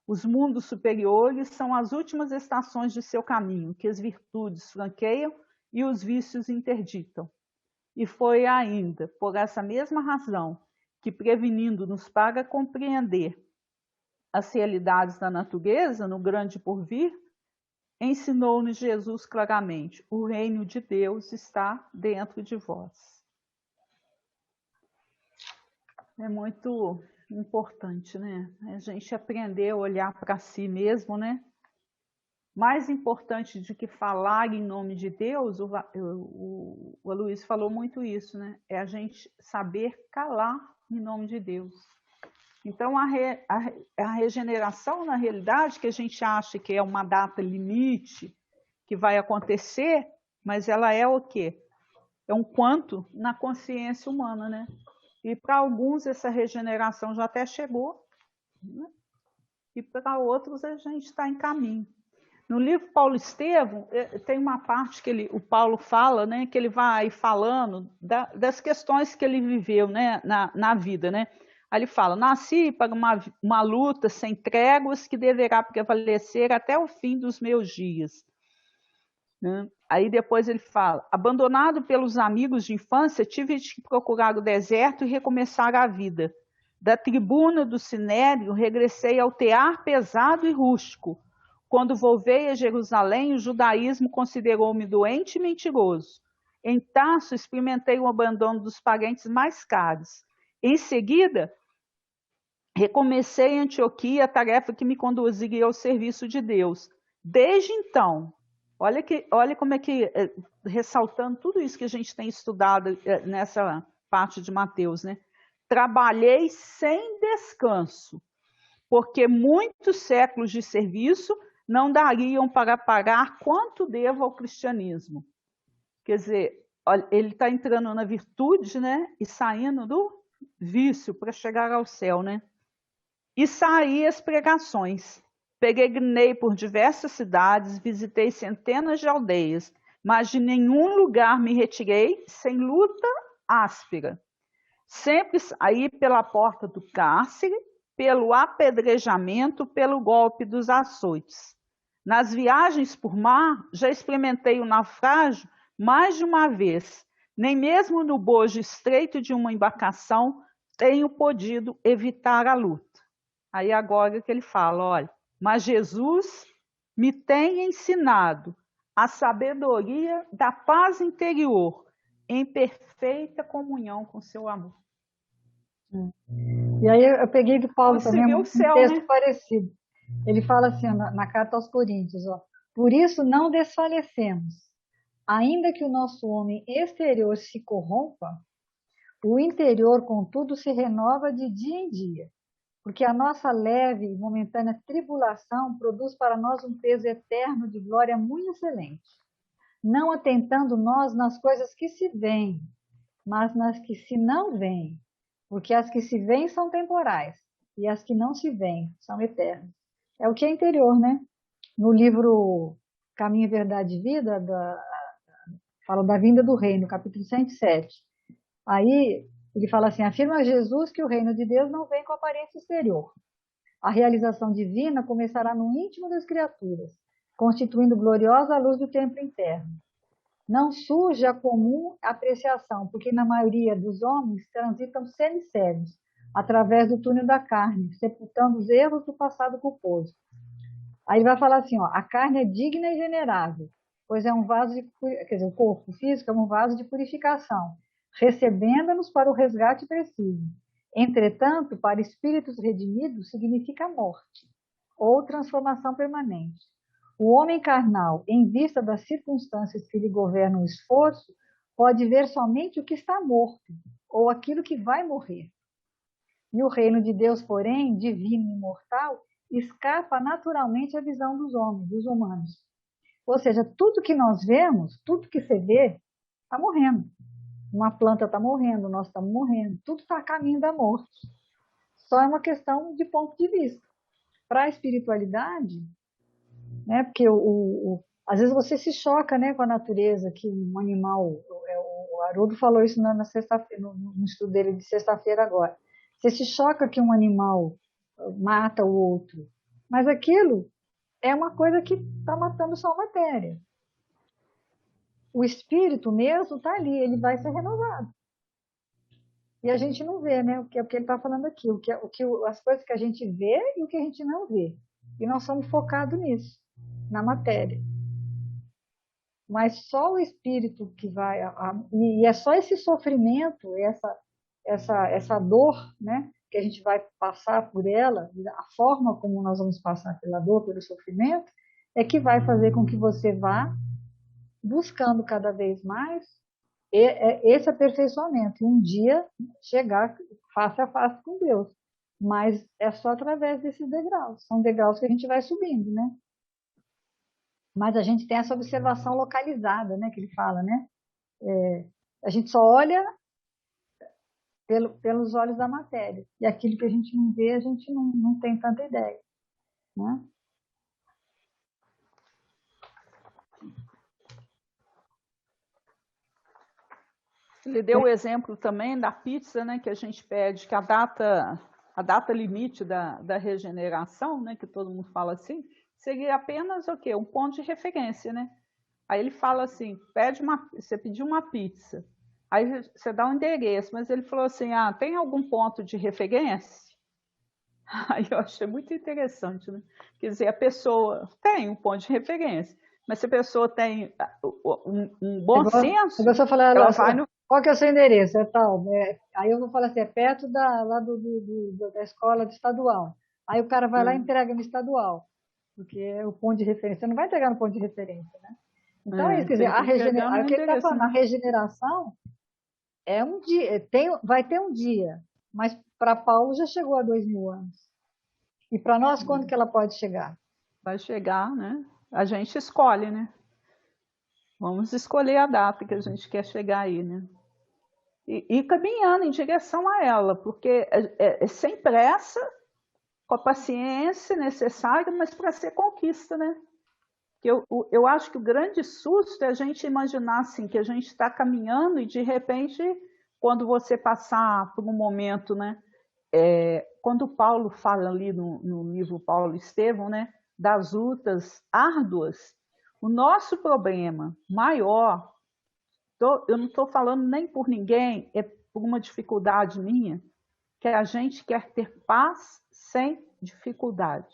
Os mundos superiores são as últimas estações de seu caminho, que as virtudes franqueiam e os vícios interditam. E foi ainda, por essa mesma razão, que, prevenindo-nos para compreender as realidades da natureza no grande porvir, ensinou-nos Jesus claramente: o reino de Deus está dentro de vós. É muito importante, né? A gente aprender a olhar para si mesmo, né? Mais importante do que falar em nome de Deus, o Aloysio falou muito isso, né? É a gente saber calar em nome de Deus. Então, a regeneração, na realidade, que a gente acha que é uma data limite, que vai acontecer, mas ela é o quê? É um quanto na consciência humana, né? E para alguns essa regeneração já até chegou, né? E para outros a gente está em caminho. No livro Paulo Estevam, tem uma parte que o Paulo fala, né, que ele vai falando das questões que ele viveu, né, na vida, né? Aí ele fala: nasci para uma luta sem tréguas que deverá prevalecer até o fim dos meus dias. Né? Aí depois ele fala: abandonado pelos amigos de infância, tive de procurar o deserto e recomeçar a vida. Da tribuna do Sinédrio, regressei ao tear pesado e rústico. Quando voltei a Jerusalém, o judaísmo considerou-me doente e mentiroso. Em Tarso, experimentei o abandono dos parentes mais caros. Em seguida, recomecei em Antioquia a tarefa que me conduziria ao serviço de Deus. Desde então, olha como é que, ressaltando tudo isso que a gente tem estudado nessa parte de Mateus, né? Trabalhei sem descanso, porque muitos séculos de serviço não dariam para pagar quanto devo ao cristianismo. Quer dizer, ele está entrando na virtude, né? E saindo do vício para chegar ao céu, né? e saí às pregações. Peregrinei por diversas cidades, visitei centenas de aldeias, mas de nenhum lugar me retirei sem luta áspera. Sempre saí pela porta do cárcere, pelo apedrejamento, pelo golpe dos açoites. Nas viagens por mar, já experimentei o naufrágio mais de uma vez. Nem mesmo no bojo estreito de uma embarcação tenho podido evitar a luta. Aí agora que ele fala, olha, mas Jesus me tem ensinado a sabedoria da paz interior em perfeita comunhão com seu amor. E aí eu peguei do Paulo Você também viu um o céu, texto né? parecido. Ele fala assim, na carta aos Coríntios, ó, por isso não desfalecemos. Ainda que o nosso homem exterior se corrompa, o interior, contudo, se renova de dia em dia, porque a nossa leve e momentânea tribulação produz para nós um peso eterno de glória muito excelente, não atentando nós nas coisas que se veem, mas nas que se não veem, porque as que se veem são temporais, e as que não se veem são eternas. É o que é interior, né? No livro Caminho, Verdade e Vida, fala da vinda do reino, capítulo 107. Aí ele fala assim, afirma Jesus que o reino de Deus não vem com aparência exterior. A realização divina começará no íntimo das criaturas, constituindo gloriosa luz do templo interno. Não surge a comum apreciação, porque na maioria dos homens transitam semicegos, através do túnel da carne, sepultando os erros do passado culposo. Aí ele vai falar assim, ó, a carne é digna e venerável, pois é um vaso de, quer dizer, o corpo físico é um vaso de purificação, recebendo-nos para o resgate preciso. Entretanto, para espíritos redimidos, significa morte, ou transformação permanente. O homem carnal, em vista das circunstâncias que lhe governam o esforço, pode ver somente o que está morto, ou aquilo que vai morrer. E o reino de Deus, porém, divino e imortal, escapa naturalmente à visão dos homens, dos humanos. Ou seja, tudo que nós vemos, tudo que você vê, está morrendo. Uma planta está morrendo, nós estamos morrendo, tudo está a caminho da morte. Só é uma questão de ponto de vista. Para a espiritualidade, né, porque às vezes você se choca, né, com a natureza, que um animal, o Haroldo falou isso na sexta-feira, no estudo dele de sexta-feira agora. Você se choca que um animal mata o outro, mas aquilo é uma coisa que está matando só a matéria. O espírito mesmo está ali, ele vai ser renovado. E a gente não vê, né? O que ele está falando aqui, as coisas que a gente vê e o que a gente não vê. E nós somos focados nisso, na matéria. Mas só o espírito que vai, e é só esse sofrimento, essa dor, né? Que a gente vai passar por ela, a forma como nós vamos passar pela dor, pelo sofrimento, é que vai fazer com que você vá buscando cada vez mais esse aperfeiçoamento. E um dia chegar face a face com Deus. Mas é só através desses degraus. São degraus que a gente vai subindo, né? Mas a gente tem essa observação localizada, né? Que ele fala, né? A gente só olha pelos olhos da matéria. E aquilo que a gente não vê, a gente não tem tanta ideia. Né? Ele deu o exemplo também da pizza, né, que a gente pede, que a data limite da regeneração, né, que todo mundo fala assim, seria apenas o quê? Um ponto de referência, né? Aí ele fala assim, você pediu uma pizza, aí você dá um endereço, mas ele falou assim, tem algum ponto de referência? Aí eu achei muito interessante, né? Quer dizer, a pessoa tem um ponto de referência, mas se a pessoa tem um bom senso, a pessoa fala, ela vai no... Qual que é o seu endereço? É tal. Aí eu vou falar assim, é perto lá da escola de estadual. Aí o cara vai lá e entrega no estadual, porque é o ponto de referência. Você não vai entregar no ponto de referência, né? Então é isso, quer dizer, o que ele está falando, a regeneração é um dia, vai ter um dia, mas para Paulo já chegou a 2000 anos. E para nós, quando que ela pode chegar? Vai chegar, né? A gente escolhe, né? Vamos escolher a data que a gente quer chegar aí, né? E caminhando em direção a ela, porque é sem pressa, com a paciência necessária, mas para ser conquista, né? Eu acho que o grande susto é a gente imaginar assim, que a gente está caminhando e de repente, quando você passar por um momento, né? Quando Paulo fala ali no livro Paulo e Estevão, né? Das lutas árduas, o nosso problema maior, eu não estou falando nem por ninguém, é por uma dificuldade minha, que a gente quer ter paz sem dificuldade.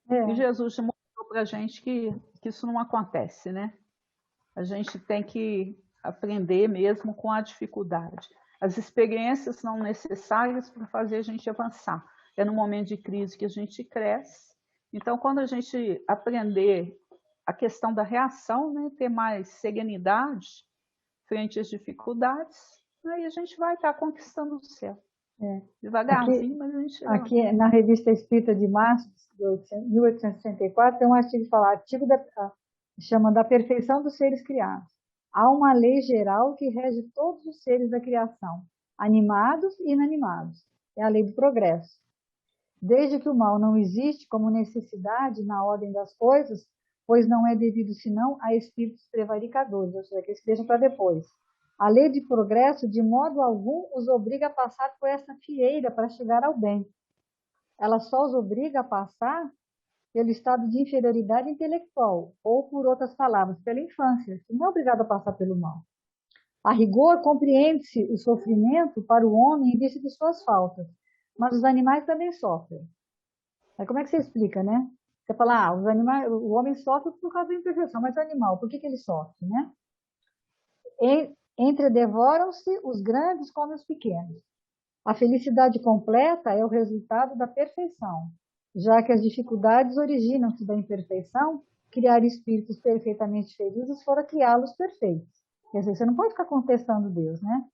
E É, Jesus mostrou para a gente que isso não acontece, né? A gente tem que aprender mesmo com a dificuldade. As experiências são necessárias para fazer a gente avançar. É no momento de crise que a gente cresce. Então, quando a gente aprender a questão da reação, né, ter mais serenidade frente às dificuldades, aí a gente vai estar conquistando o céu. é. Aqui, Devagarzinho, mas a gente chega lá. aqui na Revista Espírita de março de 1864, tem um artigo que fala, chama da perfeição dos seres criados. Há uma lei geral que rege todos os seres da criação, animados e inanimados. É a lei do progresso. Desde que o mal não existe como necessidade na ordem das coisas, pois não é devido senão a espíritos prevaricadores, ou seja, que eles deixam para depois. A lei de progresso, de modo algum, os obriga a passar por essa fieira para chegar ao bem. Ela só os obriga a passar pelo estado de inferioridade intelectual, ou, por outras palavras, pela infância. Você não é obrigado a passar pelo mal. A rigor, compreende-se o sofrimento para o homem em vista de suas faltas, mas os animais também sofrem. Aí como é que você explica, né? Você fala, os animais, o homem sofre por causa da imperfeição, mas o animal, por que ele sofre, né? Entredevoram-se os grandes como os pequenos. A felicidade completa é o resultado da perfeição, já que as dificuldades originam-se da imperfeição, criar espíritos perfeitamente felizes fora criá-los perfeitos. Quer dizer, você não pode ficar contestando Deus, né?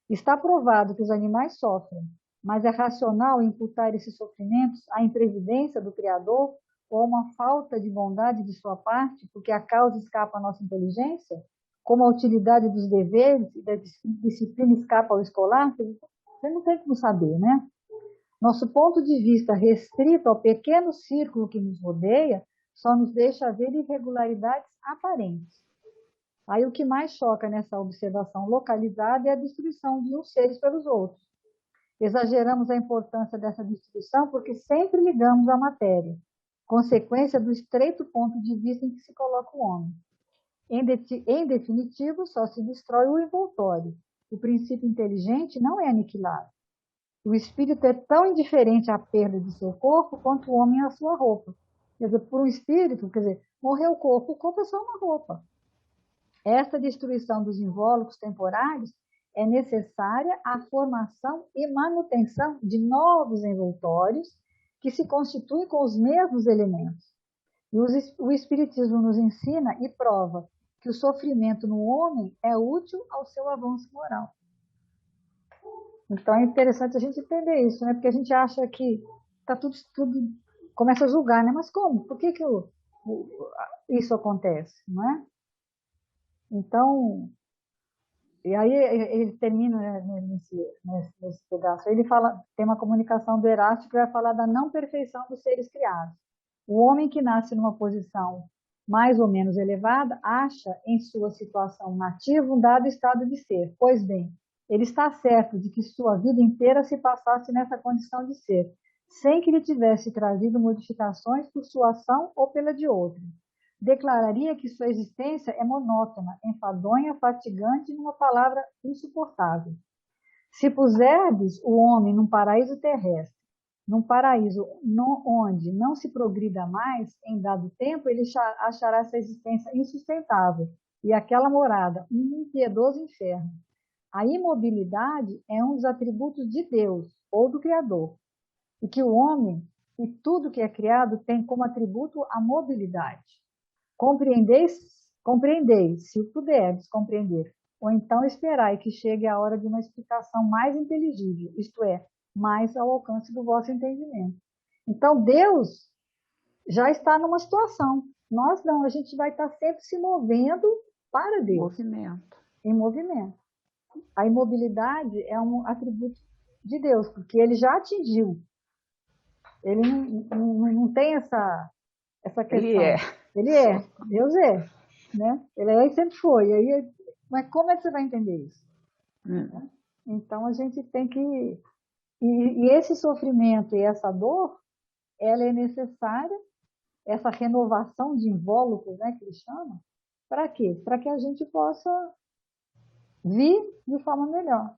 Está provado que os animais sofrem, mas é racional imputar esses sofrimentos à imprevidência do Criador ou a uma falta de bondade de sua parte, porque a causa escapa à nossa inteligência, como a utilidade dos deveres e da disciplina escapa ao escolar? Você não tem como saber, né? Nosso ponto de vista restrito ao pequeno círculo que nos rodeia só nos deixa ver irregularidades aparentes. Aí o que mais choca nessa observação localizada é a destruição de uns seres pelos outros. Exageramos a importância dessa destruição porque sempre ligamos à matéria, consequência do estreito ponto de vista em que se coloca o homem. Em definitivo, só se destrói o envoltório. O princípio inteligente não é aniquilado. O espírito é tão indiferente à perda de seu corpo quanto o homem à sua roupa. Quer dizer, por um espírito, quer dizer, morreu o corpo é só uma roupa. Esta destruição dos invólucros temporários é necessária à formação e manutenção de novos envoltórios que se constituem com os mesmos elementos. E o Espiritismo nos ensina e prova que o sofrimento no homem é útil ao seu avanço moral. Então é interessante a gente entender isso, né? Porque a gente acha que tá tudo começa a julgar, né? Mas como? Por que isso acontece, não é? Então, e aí ele termina, né, nesse pedaço. Ele fala, tem uma comunicação do Erasto que vai falar da não perfeição dos seres criados. O homem que nasce numa posição mais ou menos elevada acha em sua situação nativa um dado estado de ser. Pois bem, ele está certo de que sua vida inteira se passasse nessa condição de ser, sem que lhe tivesse trazido modificações por sua ação ou pela de outro. Declararia que sua existência é monótona, enfadonha, fatigante e, numa palavra, insuportável. Se puserdes o homem num paraíso terrestre, num paraíso onde não se progrida mais, em dado tempo, ele achará essa existência insustentável, e aquela morada, um impiedoso inferno. A imobilidade é um dos atributos de Deus, ou do Criador, e que o homem e tudo que é criado tem como atributo a mobilidade. Compreendeis, se puderdes compreender, ou então esperai que chegue a hora de uma explicação mais inteligível, isto é, mais ao alcance do vosso entendimento. Então, Deus já está numa situação. Nós não, a gente vai estar sempre se movendo para Deus. Em movimento. A imobilidade é um atributo de Deus, porque ele já atingiu Ele não tem essa Ele é. questão. Ele é, Deus é, né? Ele é e sempre foi. Aí, mas como é que você vai entender isso? Né? Então a gente tem que. E esse sofrimento e essa dor, ela é necessária, essa renovação de invólucros, né, que eles chamam, para quê? Para que a gente possa vir de forma melhor.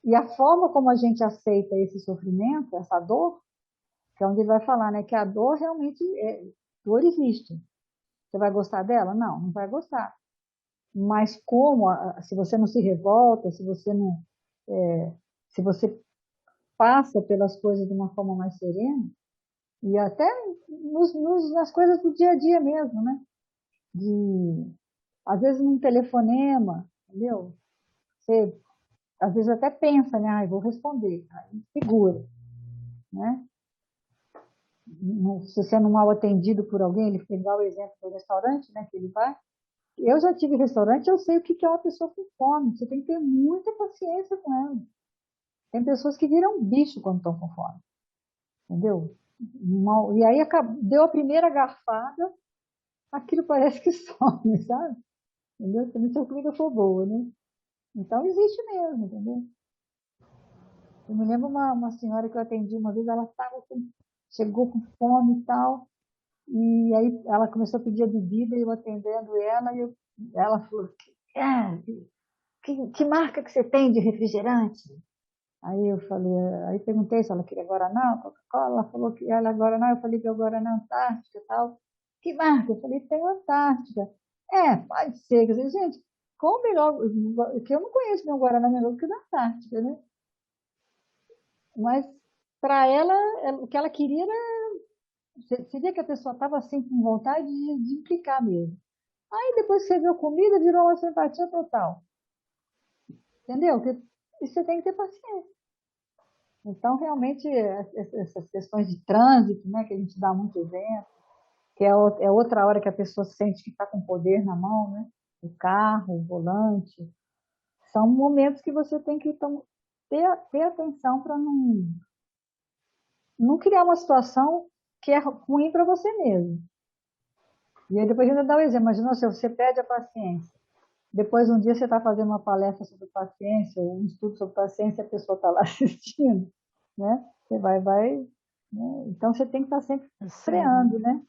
E a forma como a gente aceita esse sofrimento, essa dor, que é onde ele vai falar, né, que a dor realmente dor existe. Você vai gostar dela? Não, não vai gostar. Mas como, se você não se revolta, se você não, se você passa pelas coisas de uma forma mais serena, e até nas coisas do dia a dia mesmo, né? Às vezes num telefonema, entendeu? Você às vezes até pensa, né? Vou responder, aí segura, né? Se você é mal atendido por alguém, ele fica igual o exemplo do restaurante, né? Que ele vai. Eu já tive restaurante, eu sei o que é uma pessoa com fome. Você tem que ter muita paciência com ela. Tem pessoas que viram bicho quando estão com fome, entendeu? E aí deu a primeira garfada, aquilo parece que some, sabe? Entendeu? Também se a comida for boa, né? Então existe mesmo, entendeu? Eu me lembro uma senhora que eu atendi uma vez, ela estava assim, chegou com fome e tal, e aí ela começou a pedir a bebida, e eu atendendo ela, ela falou, que marca que você tem de refrigerante? Aí eu falei, aí perguntei se ela queria Guaraná, Coca-Cola, ela falou que ela Guaraná, eu falei que é o Guaraná Antártica e tal. Que marca? Eu falei, tem o Antártica. Pode ser. Eu falei, gente, qual o melhor, que eu não conheço meu Guaraná melhor do que o da Antártica, né? Mas para ela, o que ela queria era, você via que a pessoa estava assim com vontade de implicar mesmo. Aí depois que você viu a comida, virou uma simpatia total. Entendeu? E você tem que ter paciência. Então, realmente, essas questões de trânsito, né, que a gente dá muito exemplo, que é outra hora que a pessoa sente que está com poder na mão, né? O carro, o volante, são momentos que você tem que ter atenção para não criar uma situação que é ruim para você mesmo. E aí depois ainda dá o exemplo, imagina se você perde a paciência. Depois um dia você está fazendo uma palestra sobre paciência, ou um estudo sobre paciência, a pessoa está lá assistindo, né? Você vai, né? Então você tem que estar sempre freando, né?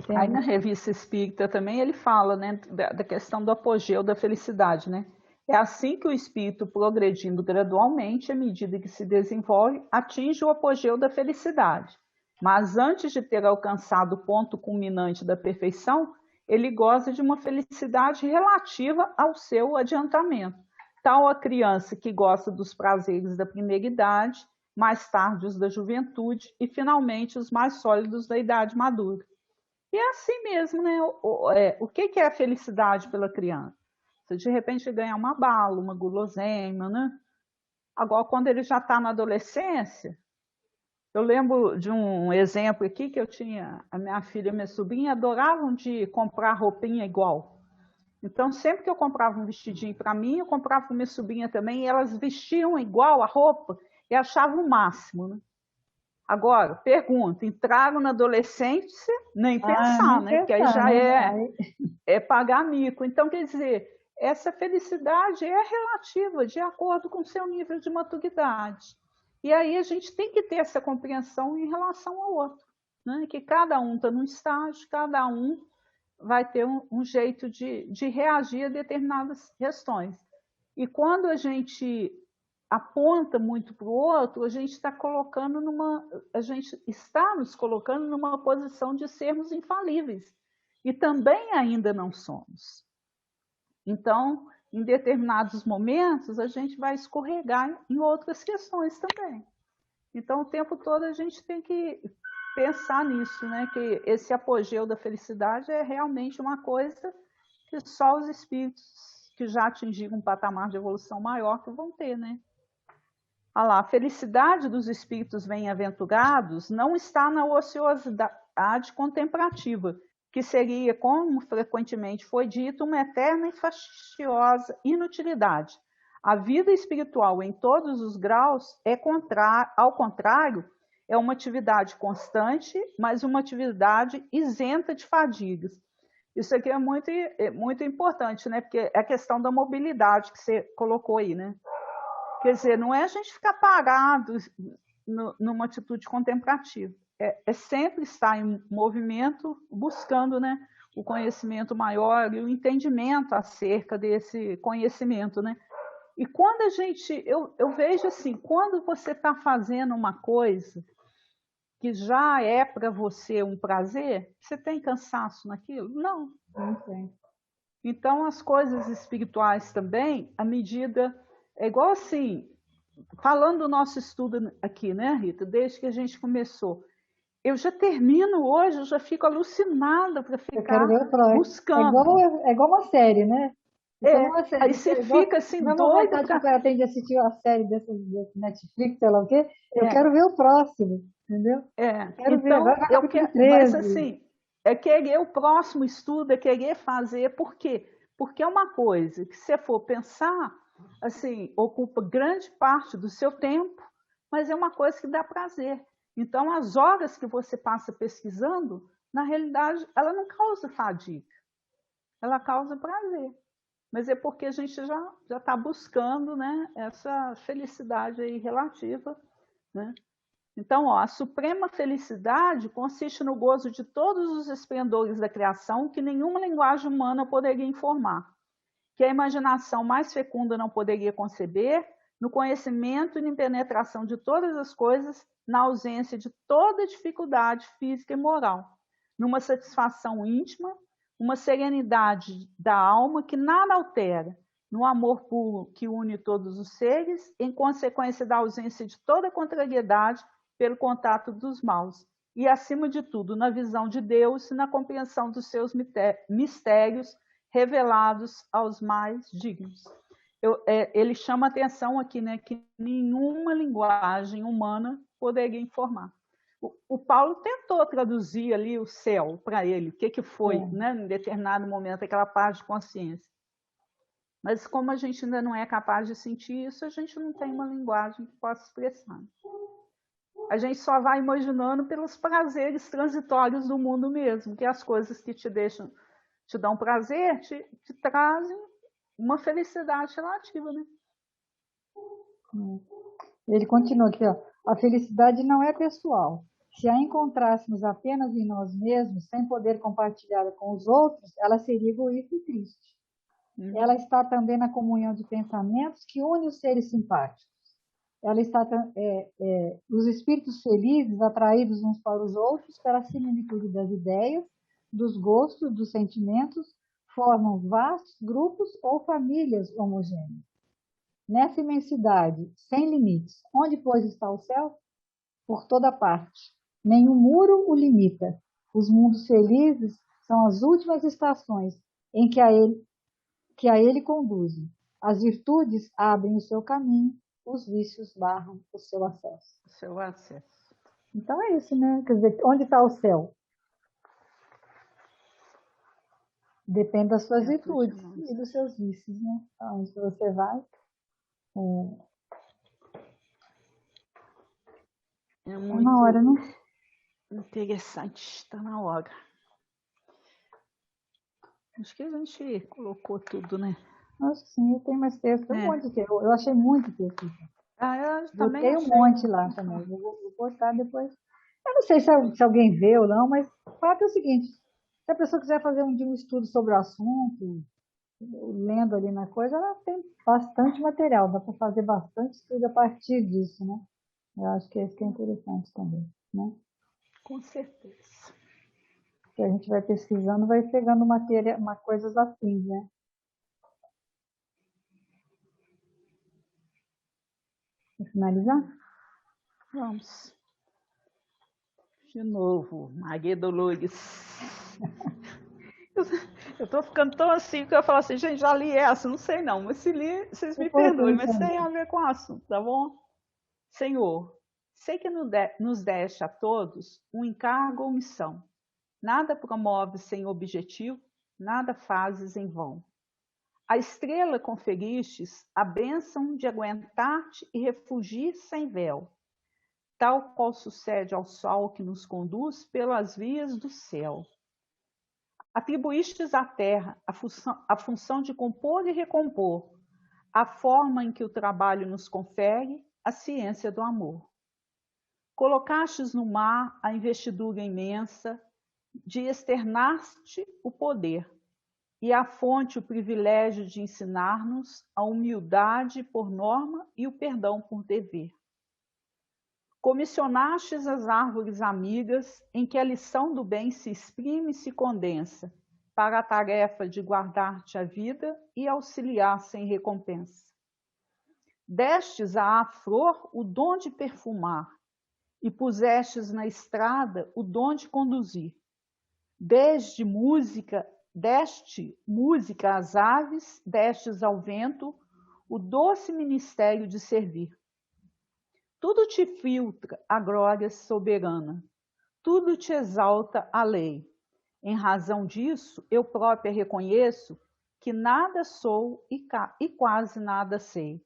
Aí na Revista Espírita também ele fala, né, da questão do apogeu da felicidade, né? É assim que o espírito, progredindo gradualmente, à medida que se desenvolve, atinge o apogeu da felicidade. Mas antes de ter alcançado o ponto culminante da perfeição, ele goza de uma felicidade relativa ao seu adiantamento. Tal a criança que gosta dos prazeres da primeira idade, mais tarde os da juventude e finalmente os mais sólidos da idade madura. E é assim mesmo, né? O que é a felicidade pela criança? Se de repente ganhar uma bala, uma guloseima, né? Agora, quando ele já está na adolescência, eu lembro de um exemplo aqui que eu tinha, a minha filha e minha sobrinha adoravam de comprar roupinha igual. Então, sempre que eu comprava um vestidinho para mim, eu comprava para minha sobrinha também, e elas vestiam igual a roupa e achavam o máximo, né? Agora, pergunta, entraram na adolescência, nem pensar, nem né? Porque aí pensar, já né? é pagar mico. Então, quer dizer, essa felicidade é relativa, de acordo com o seu nível de maturidade. E aí a gente tem que ter essa compreensão em relação ao outro, né? Que cada um está num estágio, cada um vai ter um jeito de reagir a determinadas questões. E quando a gente aponta muito para o outro, a gente está nos colocando numa posição de sermos infalíveis. E também ainda não somos. Então, em determinados momentos, a gente vai escorregar em outras questões também. Então, o tempo todo a gente tem que pensar nisso, né? Que esse apogeu da felicidade é realmente uma coisa que só os espíritos que já atingiram um patamar de evolução maior que vão ter, né? Olha lá, a felicidade dos espíritos bem-aventurados não está na ociosidade contemplativa, que seria, como frequentemente foi dito, uma eterna e fastidiosa inutilidade. A vida espiritual em todos os graus ao contrário, é uma atividade constante, mas uma atividade isenta de fadigas. Isso aqui é muito importante, né? Porque é a questão da mobilidade que você colocou aí, né? Quer dizer, não é a gente ficar parado numa atitude contemplativa. É sempre estar em movimento, buscando, né, o conhecimento maior e o entendimento acerca desse conhecimento, né? E quando eu vejo assim, quando você está fazendo uma coisa que já é para você um prazer, você tem cansaço naquilo? Não. Não tem. Então, as coisas espirituais também, à medida. É igual assim, falando do nosso estudo aqui, né, Rita? Desde que a gente começou. Eu já termino hoje, eu já fico alucinada para Eu quero ver o ficar próximo. buscando. É igual uma série, né? Isso é uma Aí série. você É igual, fica assim, mesma doido vontade que o para. cara tem de assistir uma série desse Netflix, sei lá o quê. Eu É, quero ver o próximo, entendeu? Eu quero ver. Vai então, para eu capítulo quero. Mas 13. assim, é querer o próximo estudo, é querer fazer. Por quê? Porque é uma coisa que, se você for pensar, assim, ocupa grande parte do seu tempo, mas é uma coisa que dá prazer. Então, as horas que você passa pesquisando, na realidade, ela não causa fadiga, ela causa prazer. Mas é porque a gente já está buscando, né, essa felicidade aí relativa, né? Então, ó, a suprema felicidade consiste no gozo de todos os esplendores da criação que nenhuma linguagem humana poderia informar, que a imaginação mais fecunda não poderia conceber, no conhecimento e na penetração de todas as coisas, na ausência de toda dificuldade física e moral, numa satisfação íntima, uma serenidade da alma que nada altera, no amor puro que une todos os seres, em consequência da ausência de toda contrariedade pelo contato dos maus, e, acima de tudo, na visão de Deus e na compreensão dos seus mistérios revelados aos mais dignos. Ele chama atenção aqui, né, que nenhuma linguagem humana poderia informar. O Paulo tentou traduzir ali o céu para ele, o que foi, né, em determinado momento, aquela paz de consciência. Mas como a gente ainda não é capaz de sentir isso, a gente não tem uma linguagem que possa expressar. A gente só vai imaginando pelos prazeres transitórios do mundo mesmo, que as coisas que te dão prazer, te trazem uma felicidade relativa, né? Ele continua aqui, ó. A felicidade não é pessoal. Se a encontrássemos apenas em nós mesmos, sem poder compartilhá-la com os outros, ela seria egoísta e triste. Ela está também na comunhão de pensamentos que une os seres simpáticos. Ela está os espíritos felizes, atraídos uns para os outros pela similitude das ideias, dos gostos, dos sentimentos, formam vastos grupos ou famílias homogêneas. Nessa imensidade, sem limites, onde, pois, está o céu? Por toda parte. Nenhum muro o limita. Os mundos felizes são as últimas estações em que a ele conduzem. As virtudes abrem o seu caminho, os vícios barram o seu acesso. O seu acesso. Então é isso, né? Quer dizer, onde está o céu? Depende das suas virtudes e dos seus vícios, né? Aonde você vai. É muito na hora, né? Interessante, está na hora. Acho que a gente colocou tudo, né? Acho que sim, tem mais texto, um monte de texto. Eu achei muito texto. Eu também botei um monte lá também. Vou postar depois. Eu não sei se alguém vê ou não, mas o fato é o seguinte: se a pessoa quiser fazer um dia um estudo sobre o assunto, lendo ali na coisa, ela tem bastante material, dá para fazer bastante estudo a partir disso, né? Eu acho que esse que é interessante também, né? Com certeza. Que a gente vai pesquisando, vai pegando coisas afins, né? Vou finalizar? Vamos. De novo, Maria Dolores. Eu estou ficando tão assim que eu falo assim, gente, já li essa, não sei não, mas se li, vocês me perdoem, mas tem a ver com o assunto, tá bom? Senhor, sei que nos deste a todos um encargo ou missão. Nada promove sem objetivo, nada fazes em vão. A estrela conferistes a bênção de aguentar-te e refugir sem véu, tal qual sucede ao sol que nos conduz pelas vias do céu. Atribuístes à terra a função de compor e recompor, a forma em que o trabalho nos confere a ciência do amor. Colocastes no mar a investidura imensa de externar-te o poder, e à fonte o privilégio de ensinar-nos a humildade por norma e o perdão por dever. Comissionastes as árvores amigas, em que a lição do bem se exprime e se condensa, para a tarefa de guardar-te a vida e auxiliar sem recompensa. Destes à flor o dom de perfumar, e pusestes na estrada o dom de conduzir. Deste música às aves, destes ao vento o doce ministério de servir. Tudo te filtra a glória soberana, tudo te exalta a lei. Em razão disso, eu própria reconheço que nada sou e quase nada sei.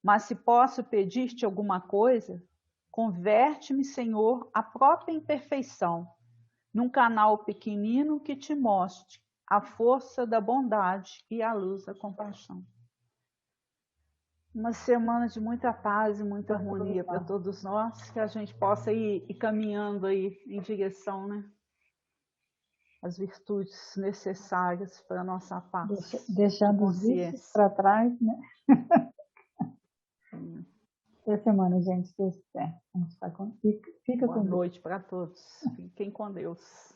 Mas se posso pedir-te alguma coisa, converte-me, Senhor, à própria imperfeição, num canal pequenino que te mostre a força da bondade e a luz da compaixão. Uma semana de muita paz e muita harmonia para todos nós, que a gente possa ir caminhando aí em direção, né, às virtudes necessárias para a nossa paz. Deixando os vícios para trás, né? Até semana, gente, se Deus quiser. Fica Boa noite para todos. Fiquem com Deus.